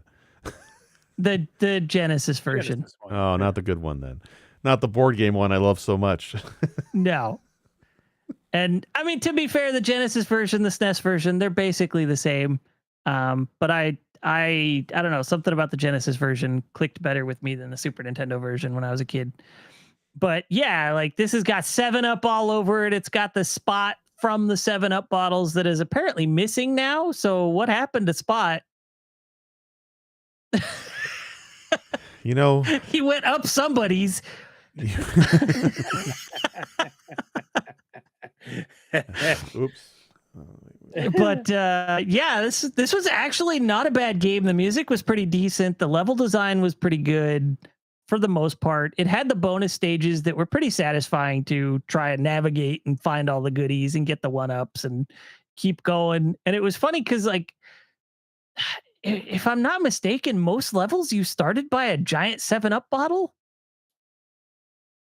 The Genesis version. Oh, not the good one then. Not the board game one I love so much. No. And I mean, to be fair, the Genesis version, the SNES version, they're basically the same. But I don't know, something about the Genesis version clicked better with me than the Super Nintendo version when I was a kid. But yeah, this has got 7-Up all over it. It's got the Spot from the 7-Up bottles that is apparently missing now. So what happened to Spot? He went up somebody's. Oops. But yeah, this was actually not a bad game. The music was pretty decent. The level design was pretty good for the most part. It had the bonus stages that were pretty satisfying to try and navigate and find all the goodies and get the 1-ups and keep going. And it was funny because if I'm not mistaken, most levels you started by a giant 7-Up bottle.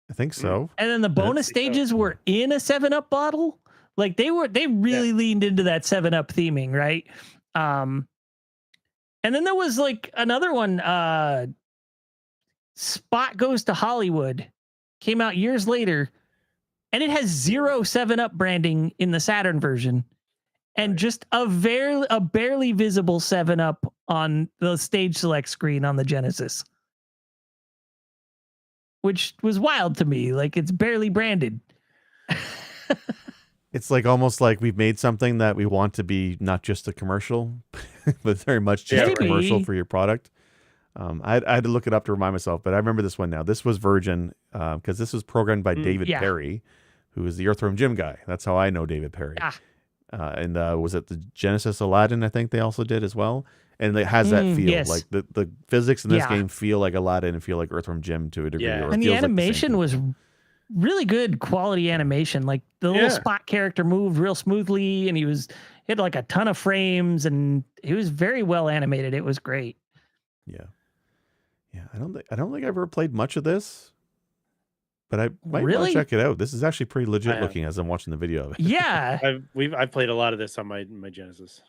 I think so. And then the bonus stages were in a 7-Up bottle. They really leaned into that 7-Up theming, right? And then there was another one, Spot Goes to Hollywood, came out years later, and it has 0 7-Up branding in the Saturn version. And just a barely visible 7-Up on the stage select screen on the Genesis. Which was wild to me. It's barely branded. It's almost like we've made something that we want to be not just a commercial, but very much just a commercial for your product. I had to look it up to remind myself, but I remember this one now. This was Virgin, because this was programmed by David Perry, who is the Earthworm Jim guy. That's how I know David Perry. And was it the Genesis Aladdin? I think they also did as well. And it has that feel. Yes. The physics in this game feel like Aladdin and feel like Earthworm Jim to a degree. Yeah. And the animation was really good quality animation. The little Spot character moved real smoothly, and he had a ton of frames, and he was very well animated. It was great. Yeah. I don't think I've ever played much of this, but I might want to check it out. This is actually pretty legit looking as I'm watching the video of it. Yeah. I've played a lot of this on my Genesis.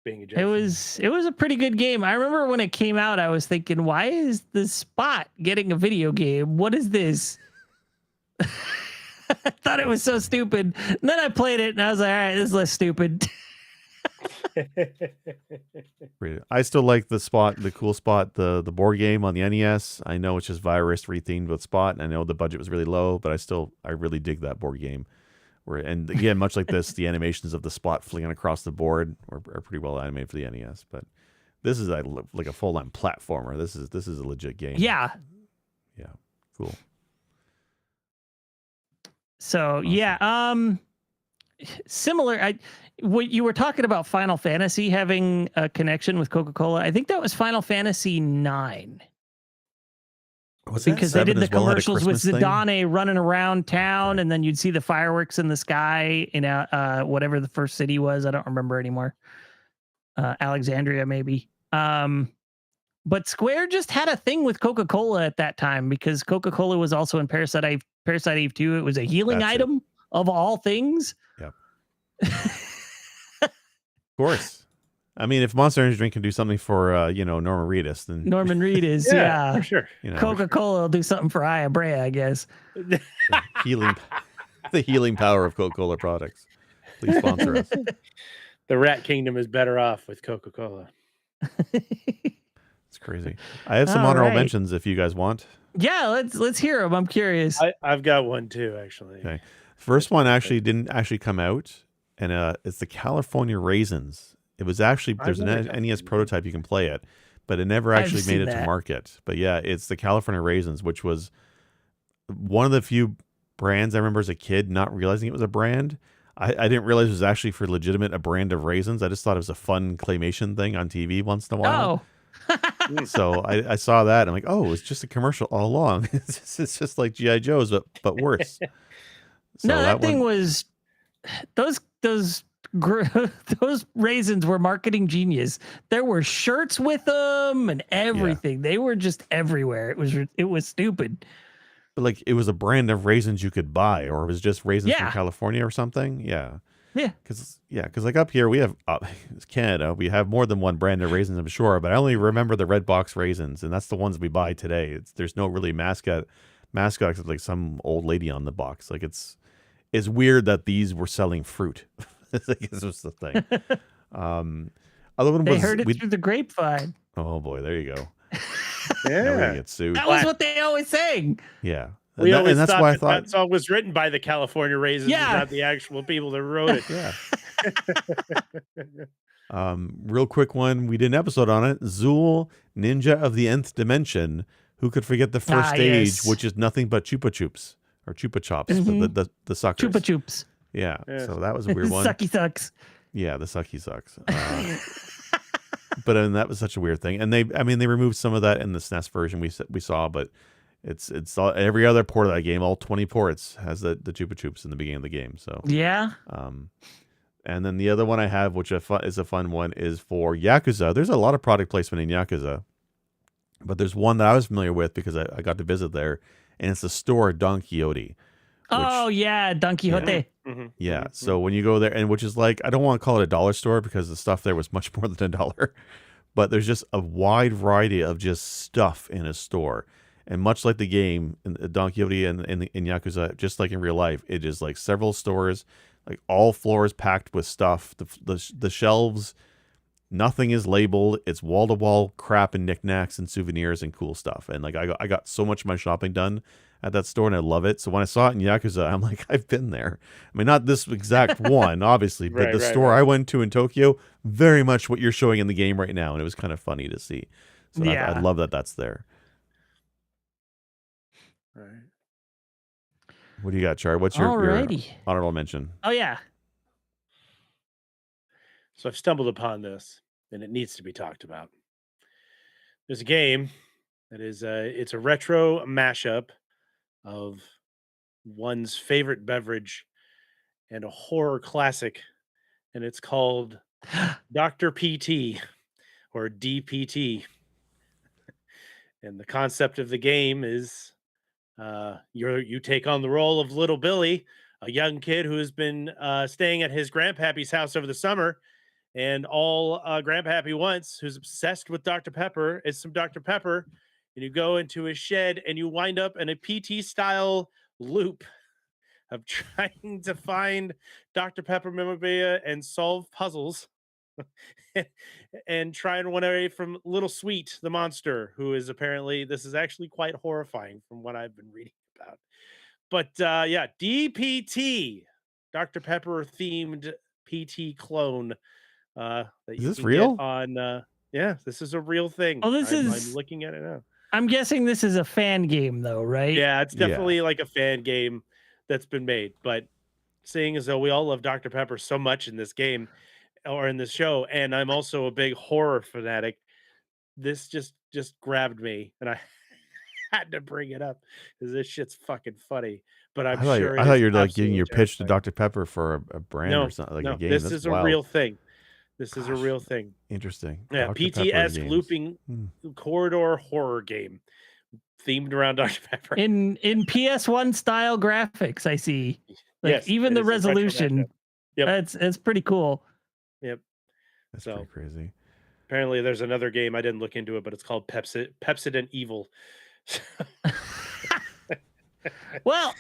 Being a Genesis. It was a pretty good game. I remember when it came out, I was thinking, why is the Spot getting a video game? What is this? I thought it was so stupid. And then I played it and I was like, all right, this is less stupid. I still like the Cool Spot, the board game on the NES. I know it's just virus rethemed with Spot, and I know the budget was really low, but I really dig that board game. And again, much like this, the animations of the Spot flinging across the board are pretty well animated for the NES. But This is like a full-on platformer. This is a legit game. Yeah. Yeah. Cool. So awesome. Similar. What you were talking about Final Fantasy having a connection with Coca-Cola. I think that was Final Fantasy 9. Because they did the commercials with Zidane running around town, and then you'd see the fireworks in the sky in whatever the first city was. I don't remember anymore. Alexandria, maybe. But Square just had a thing with Coca-Cola at that time because Coca-Cola was also in Parasite Eve 2. It was a healing item of all things. Yep. Of course. I mean, if Monster Energy Drink can do something for Norman Reedus, then Norman Reedus, yeah, for sure. Coca-Cola will do something for Aya Brea, I guess. The healing power of Coca-Cola products. Please sponsor us. The Rat Kingdom is better off with Coca-Cola. It's crazy. I have some honorable mentions if you guys want. Yeah, let's hear them. I'm curious. I've got one too, actually. Okay, first one actually didn't come out, and it's the California Raisins. It was actually there's an NES prototype you can play it, but it never actually made it to market. But yeah, it's the California Raisins, which was one of the few brands I remember as a kid not realizing it was a brand. I didn't realize it was actually for legitimate a brand of raisins. I just thought it was a fun claymation thing on TV once in a while. Oh. So I saw that. I'm like, oh, it's just a commercial all along. It's just like G.I. Joe's, but worse. So no, that thing was those raisins were marketing genius. There were shirts with them and everything. Yeah. They were just everywhere. It was stupid. But like it was a brand of raisins you could buy, or it was just raisins from California or something. Yeah. Yeah. Because like up here we have Canada, we have more than one brand of raisins, I'm sure, but I only remember the red box raisins, and that's the ones we buy today. There's no really mascot except like some old lady on the box. Like it's weird that these were selling fruit. I guess was the thing. Other one they heard it through the grapevine. Oh boy, there you go. Yeah, get sued. That was what they always sang. Yeah, and that's why I thought that song was written by the California Raisins, not the actual people that wrote it. Yeah. Real quick one. We did an episode on it. Zool, Ninja of the Nth Dimension. Who could forget the first stage, which is nothing but Chupa Chups or Chupa Chops, the suckers. Chupa Chups. Yeah. So that was a weird one. Sucky sucks. Yeah, the sucky sucks. But that was such a weird thing. And they removed some of that in the SNES version we saw, but it's all, every other port of that game, all 20 ports has the Chupa Chups in the beginning of the game. So yeah. And then the other one I have, which is a fun one, is for Yakuza. There's a lot of product placement in Yakuza, but there's one that I was familiar with because I got to visit there, and it's the store Don Quixote. Don Quixote. Yeah. So when you go there, and which is like, I don't want to call it a dollar store because the stuff there was much more than $1, but there's just a wide variety of just stuff in a store. And much like the game, Don Quixote in Yakuza, just like in real life, it is like several stores, like all floors packed with stuff. The shelves, nothing is labeled. It's wall to wall crap and knickknacks and souvenirs and cool stuff. And like I got so much of my shopping done at that store, and I love it. So when I saw it in Yakuza, I'm like, I've been there. I mean, not this exact one, obviously, but the store I went to in Tokyo, very much what you're showing in the game right now, and it was kind of funny to see. So I love that that's there. All right. What do you got, Char? What's your honorable mention? Oh, yeah. So I've stumbled upon this, and it needs to be talked about. There's a game that is it's a retro mashup of one's favorite beverage and a horror classic, and it's called Dr. PT or DPT. And the concept of the game is you take on the role of little Billy, a young kid who has been staying at his grandpappy's house over the summer, and all grandpappy wants, who's obsessed with Dr. Pepper, is some Dr. Pepper. And you go into his shed and you wind up in a PT style loop of trying to find Dr. Pepper memorabilia and solve puzzles and try and run away from Little Sweet, the monster, who is apparently, this is actually quite horrifying from what I've been reading about. But DPT, Dr. Pepper themed PT clone. That is this real? On Yeah, this is a real thing. Oh, this I'm is. looking at it now. I'm guessing this is a fan game, though, right? Yeah, it's definitely like a fan game that's been made. But seeing as though we all love Dr. Pepper so much in this game or in this show, and I'm also a big horror fanatic, this just grabbed me, and I had to bring it up because this shit's fucking funny. But I'm sure I it thought is you were like giving absolutely your pitch to terrifying. Dr. Pepper for a brand or No, something, like a no, game. this That's is a wild. real thing. This is a Gosh, real thing. interesting. Yeah, Dr. Pepper PT-esque games. looping corridor horror game themed around Dr. Pepper. In PS1 style graphics, I see. Like Yes, even it the is a retro resolution. mashup. Yep. That's pretty cool. Yep. That's So pretty crazy. apparently there's another game. I didn't look into it, but it's called Pepsodent Evil. Well,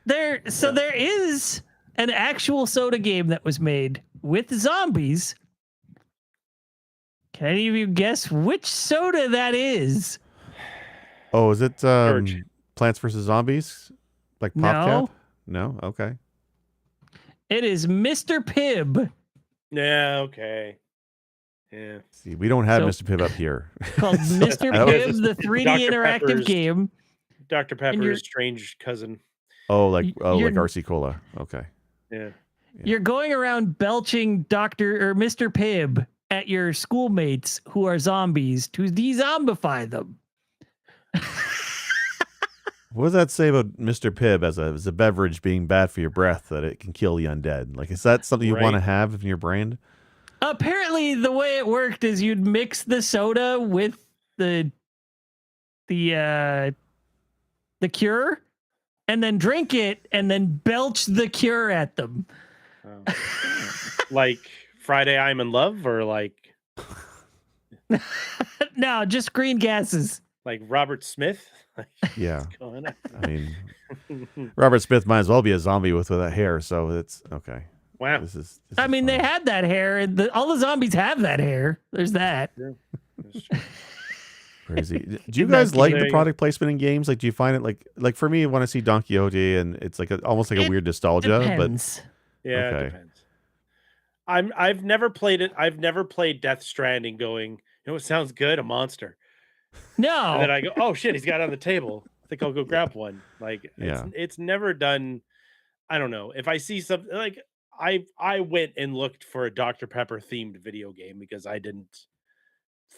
there is an actual soda game that was made with zombies. Can any of you guess which soda that is? Oh, is it George. Plants vs. Zombies? Like PopCap? No? Okay. It is Mr. Pibb. Yeah, okay. Yeah. See, we don't have So- Mr. Pibb up here. Called Mr. Pibb, the 3D Dr. interactive Pepper's- game. Dr. Pepper you're- is strange cousin. like you're- RC Cola. Okay. Yeah. You're going around belching Dr. or Mr. Pibb at your schoolmates who are zombies to de-zombify them. What does that say about Mr. Pibb as a beverage being bad for your breath, that it can kill the undead? Like, is that something you want to have in your brand? Apparently, the way it worked is you'd mix the soda with the cure, and then drink it, and then belch the cure at them. Oh. Like Friday I'm in Love, or like No, just green gases. Robert Smith? Yeah. What's going on? I mean, Robert Smith might as well be a zombie with that hair, so it's okay. Wow. This is I mean, they fun. had that hair, and all the zombies have that hair. There's that. That's true. Crazy. Do you In guys that like game. the product placement in games? Like, do you find it like for me, when I see Don Quixote, and it's like almost like a It weird nostalgia, Depends. Yeah, Okay. it depends. I've never played it. I've never played Death Stranding going, you know what sounds good? A monster. No. And then I go, oh shit, he's got it on the table. I think I'll go grab one. Like Yeah. it's never done. I don't know. If I see something like I went and looked for a Dr. Pepper themed video game because I didn't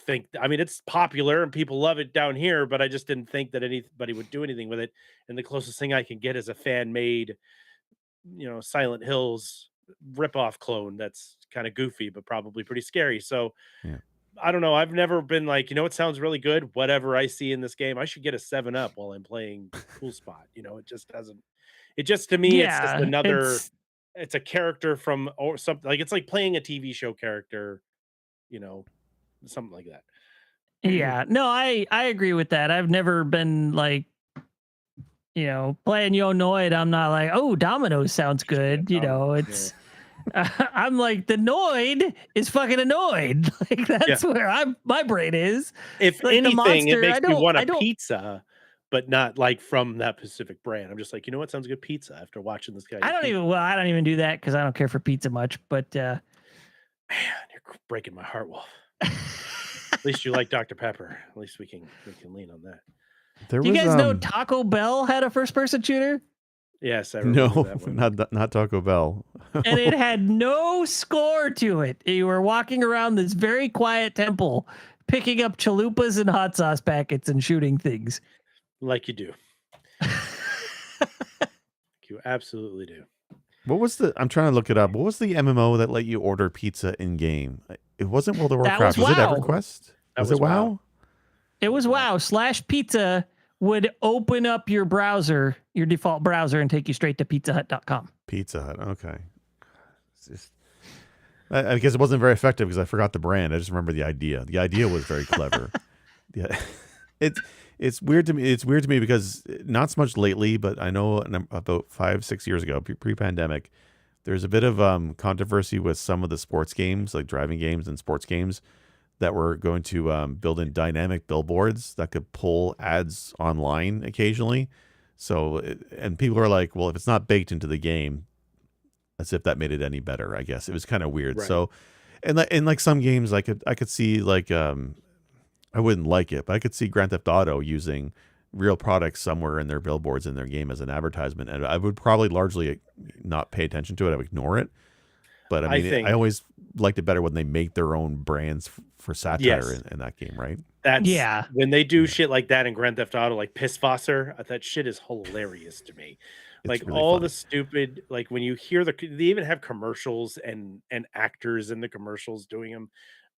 think, I mean, it's popular and people love it down here, but I just didn't think that anybody would do anything with it. And the closest thing I can get is a fan made, Silent Hills ripoff clone that's kind of goofy, but probably pretty scary. So Yeah. I don't know. I've never been like, it sounds really good. Whatever I see in this game, I should get a 7-Up while I'm playing Cool Spot. It just doesn't. It just, to me, it's just another. It's a character from or something, like it's like playing a TV show character, something like that. Yeah, no, I agree with that. I've never been like, playing Yo Noid. I'm not like, oh, Domino's sounds good. It's I'm like, the Noid is fucking annoyed. Like that's where my brain is. If like anything, monster, it makes me want I a don't- pizza, but not like from that specific brand. I'm just like, what sounds good? Pizza. After watching this guy, I don't even do that because I don't care for pizza much. But man, you're breaking my heart, Wolf. At least you like Dr. Pepper. At least we can lean on that. There do you was, guys know Taco Bell had a first-person shooter? Yes, I remember no, that one. not Taco Bell. And it had no score to it. You were walking around this very quiet temple, picking up chalupas and hot sauce packets and shooting things. Like you do. You absolutely do. What was I'm trying to look it up. What was the MMO that let you order pizza in game? It wasn't World of That Warcraft. was Was it WoW. EverQuest? That Was was it WoW? WoW. It was WoW / pizza would open up your browser, your default browser, and take you straight to pizzahut.com. Pizza Hut. Okay. It's just, I guess it wasn't very effective because I forgot the brand. I just remember the idea. The idea was very clever. Yeah. It's weird to me. It's weird to me because not so much lately, but I know about 5-6 years ago, pre-pandemic, there's a bit of controversy with some of the sports games, like driving games and sports games, that were going to build in dynamic billboards that could pull ads online occasionally. So, and people are like, well, if it's not baked into the game, as if that made it any better, I guess. It was kind of weird. Right. So And like some games, I could see like I wouldn't like it, but I could see Grand Theft Auto using real products somewhere in their billboards in their game as an advertisement, and I would probably largely not pay attention to it. I would ignore it. But I mean, I always liked it better when they make their own brands for satire in that game, right? That's when they do shit like that in Grand Theft Auto, like Piss Fosser. That shit is hilarious to me. Like really all funny. the stupid, like when you hear they even have commercials and actors in the commercials doing them.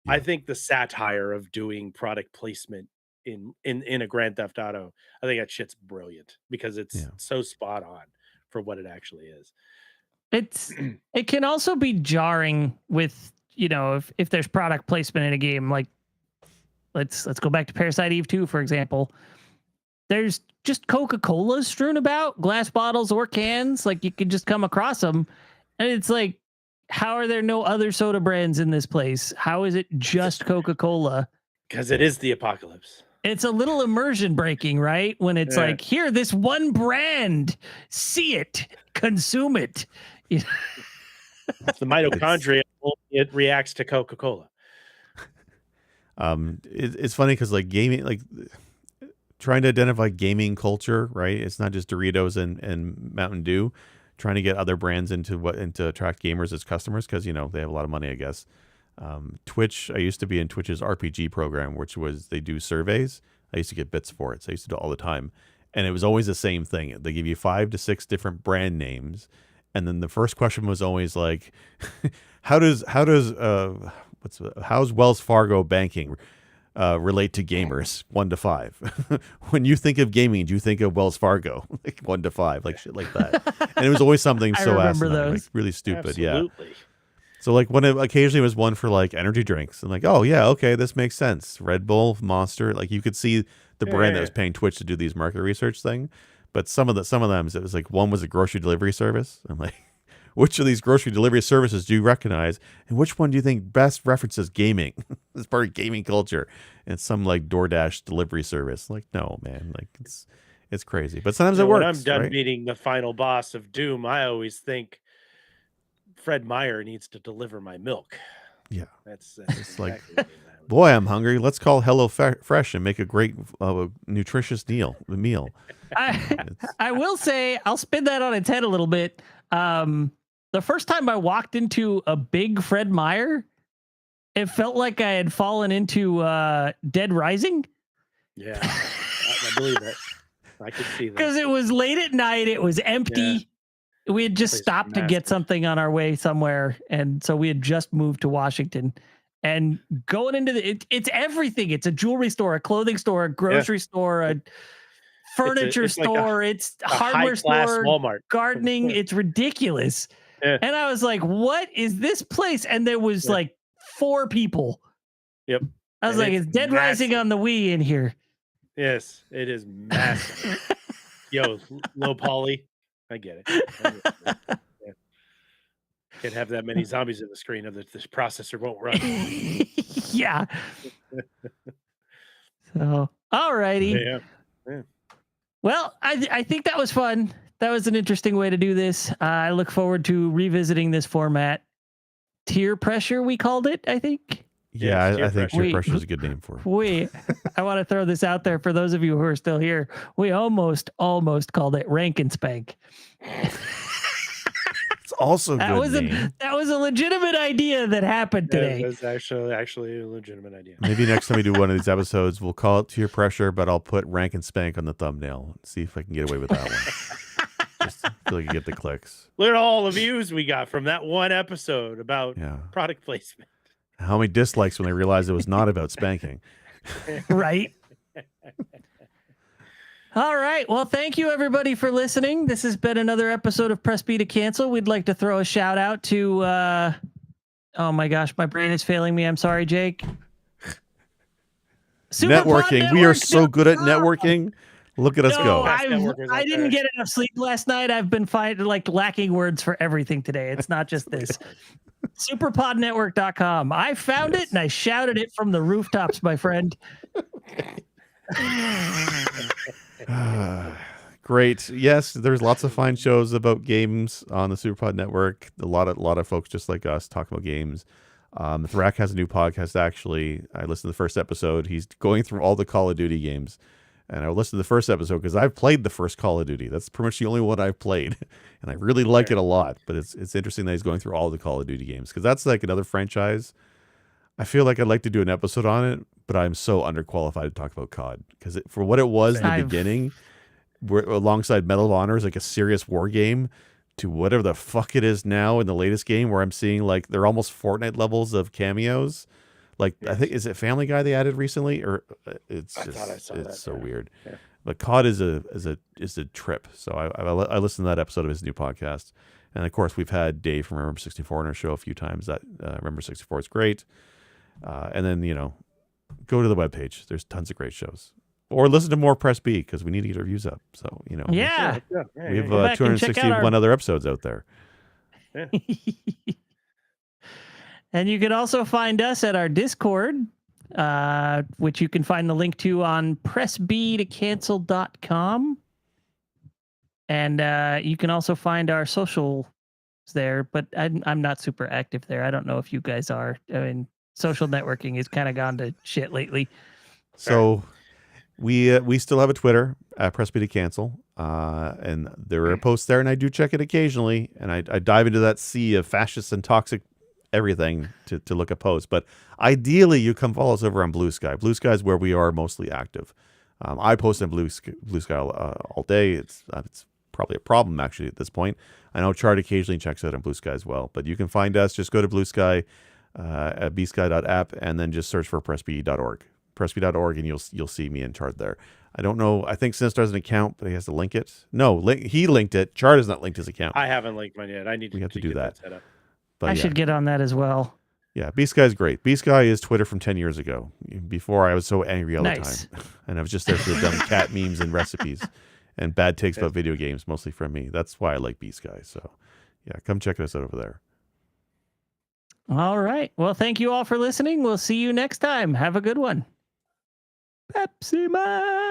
Yeah. I think the satire of doing product placement in a Grand Theft Auto, I think that shit's brilliant because it's so spot on for what it actually is. It can also be jarring with, if there's product placement in a game. Like let's go back to Parasite Eve 2, for example. There's just Coca-Cola strewn about, glass bottles or cans. Like you could just come across them, and it's like, how are there no other soda brands in this place? How is it just Coca-Cola? Because it is the apocalypse. It's a little immersion breaking, right? When it's like, here, this one brand, see it, consume it. It's the mitochondria. It reacts to Coca-Cola. It's funny because like gaming, like trying to identify gaming culture, right? It's not just Doritos and Mountain Dew. Trying to get other brands to attract gamers as customers because they have a lot of money, I guess. Twitch, I used to be in Twitch's RPG program, which was they do surveys. I used to get bits for it, so I used to do it all the time, and it was always the same thing. They give you 5 to 6 different brand names, and then the first question was always like, how's Wells Fargo banking relate to gamers? 1 to 5. When you think of gaming, do you think of Wells Fargo? Like 1 to 5, like shit like that. And it was always something so asinine, like really stupid. Absolutely. Yeah. So like when it occasionally was one for like energy drinks, and like, oh yeah, okay, this makes sense. Red Bull, Monster, like you could see the brand that was paying Twitch to do these market research thing. But some of them, it was like one was a grocery delivery service. I'm like, which of these grocery delivery services do you recognize, and which one do you think best references gaming? It's part of gaming culture. And it's some like DoorDash delivery service. Like, no, man, like it's crazy. But sometimes it works. When I'm done beating the final boss of Doom, I always think Fred Meyer needs to deliver my milk. Yeah, that's exactly like, boy, I'm hungry. Let's call Hello Fresh and make a great, nutritious meal. I will say, I'll spin that on its head a little bit. The first time I walked into a big Fred Meyer, it felt like I had fallen into Dead Rising. Yeah, I believe it. I could see that. Because it was late at night. It was empty. Yeah. We had just stopped to get something on our way somewhere. And so we had just moved to Washington. And going into it's everything. It's a jewelry store, a clothing store, a grocery store, a furniture store. It's a hardware store, Walmart. Gardening. It's ridiculous. Yeah. And I was like, what is this place? And there was like 4 people. Yep. I was like, it's Dead Rising on the Wii in here. Yes, it is massive. Yo, low poly. I get it. Yeah. Can't have that many zombies in the screen or this processor won't run. Yeah. So, alrighty. Yeah. Well, I think that was fun. That was an interesting way to do this. I look forward to revisiting this format. Tier pressure, we called it, I think. Yeah, I think tier pressure is a good name for it. I want to throw this out there for those of you who are still here. We almost called it Rank and Spank. It's also that was a legitimate idea that happened today. It was actually a legitimate idea. Maybe next time we do one of these episodes, we'll call it Tier Pressure, but I'll put Rank and Spank on the thumbnail. See if I can get away with that one. Just so you get the clicks. Look at all the views we got from that one episode about product placement. How many dislikes when they realized it was not about spanking? Right. All right. Well, thank you everybody for listening. This has been another episode of Press B to Cancel. We'd like to throw a shout out to, oh my gosh, my brain is failing me. I'm sorry, Jake. Networking. We are so good at networking. Look at us go. I didn't get enough sleep last night. I've been lacking words for everything today. It's not just this. SuperPodNetwork.com. I found it and I shouted it from the rooftops, my friend. Great. Yes, there's lots of fine shows about games on the SuperPod Network. A lot of folks just like us talk about games. Thrak has a new podcast, actually. I listened to the first episode. He's going through all the Call of Duty games. And I listened to the first episode because I've played the first Call of Duty. That's pretty much the only one I've played. And I really like it a lot. But it's interesting that he's going through all the Call of Duty games. Because that's like another franchise. I feel like I'd like to do an episode on it, but I'm so underqualified to talk about COD. Because for what it was in the beginning, alongside Medal of Honor is like a serious war game, to whatever the fuck it is now in the latest game, where I'm seeing like they're almost Fortnite levels of cameos. Like, I think, is it Family Guy they added recently, or it's so weird. Yeah. But COD is a trip. So I listened to that episode of his new podcast, and of course we've had Dave from Remember 64 on our show a few times. That Remember 64 is great. And then go to the webpage. There's tons of great shows. Or listen to more Press B, because we need to get our views up. So we have 261 other episodes out there. Yeah. And you can also find us at our Discord, which you can find the link to on pressbtocancel.com. And you can also find our socials there, but I'm not super active there. I don't know if you guys are. I mean, social networking has kind of gone to shit lately. So we still have a Twitter at pressbtocancel, and there are posts there, and I do check it occasionally, and I dive into that sea of fascist and toxic everything to look at posts. But ideally, you come follow us over on Blue Sky. Blue Sky is where we are mostly active. I post on Blue Sky all day. It's probably a problem actually at this point. I know Chart occasionally checks out on Blue Sky as well, but you can find us. Just go to Blue Sky at bsky.app, and then just search for pressb.org. Pressb.org, and you'll see me and Chart there. I don't know. I think Sinistar has an account, but he has to link it. No, he linked it. Chart has not linked his account. I haven't linked mine yet. We have to do that. Set up. But I should get on that as well. Yeah, B-Sky is great. B-Sky is Twitter from 10 years ago, before I was so angry all the time. And I was just there for the dumb cat memes and recipes and bad takes about video games, mostly from me. That's why I like B-Sky. So, yeah, come check us out over there. All right. Well, thank you all for listening. We'll see you next time. Have a good one. Pepsi Man!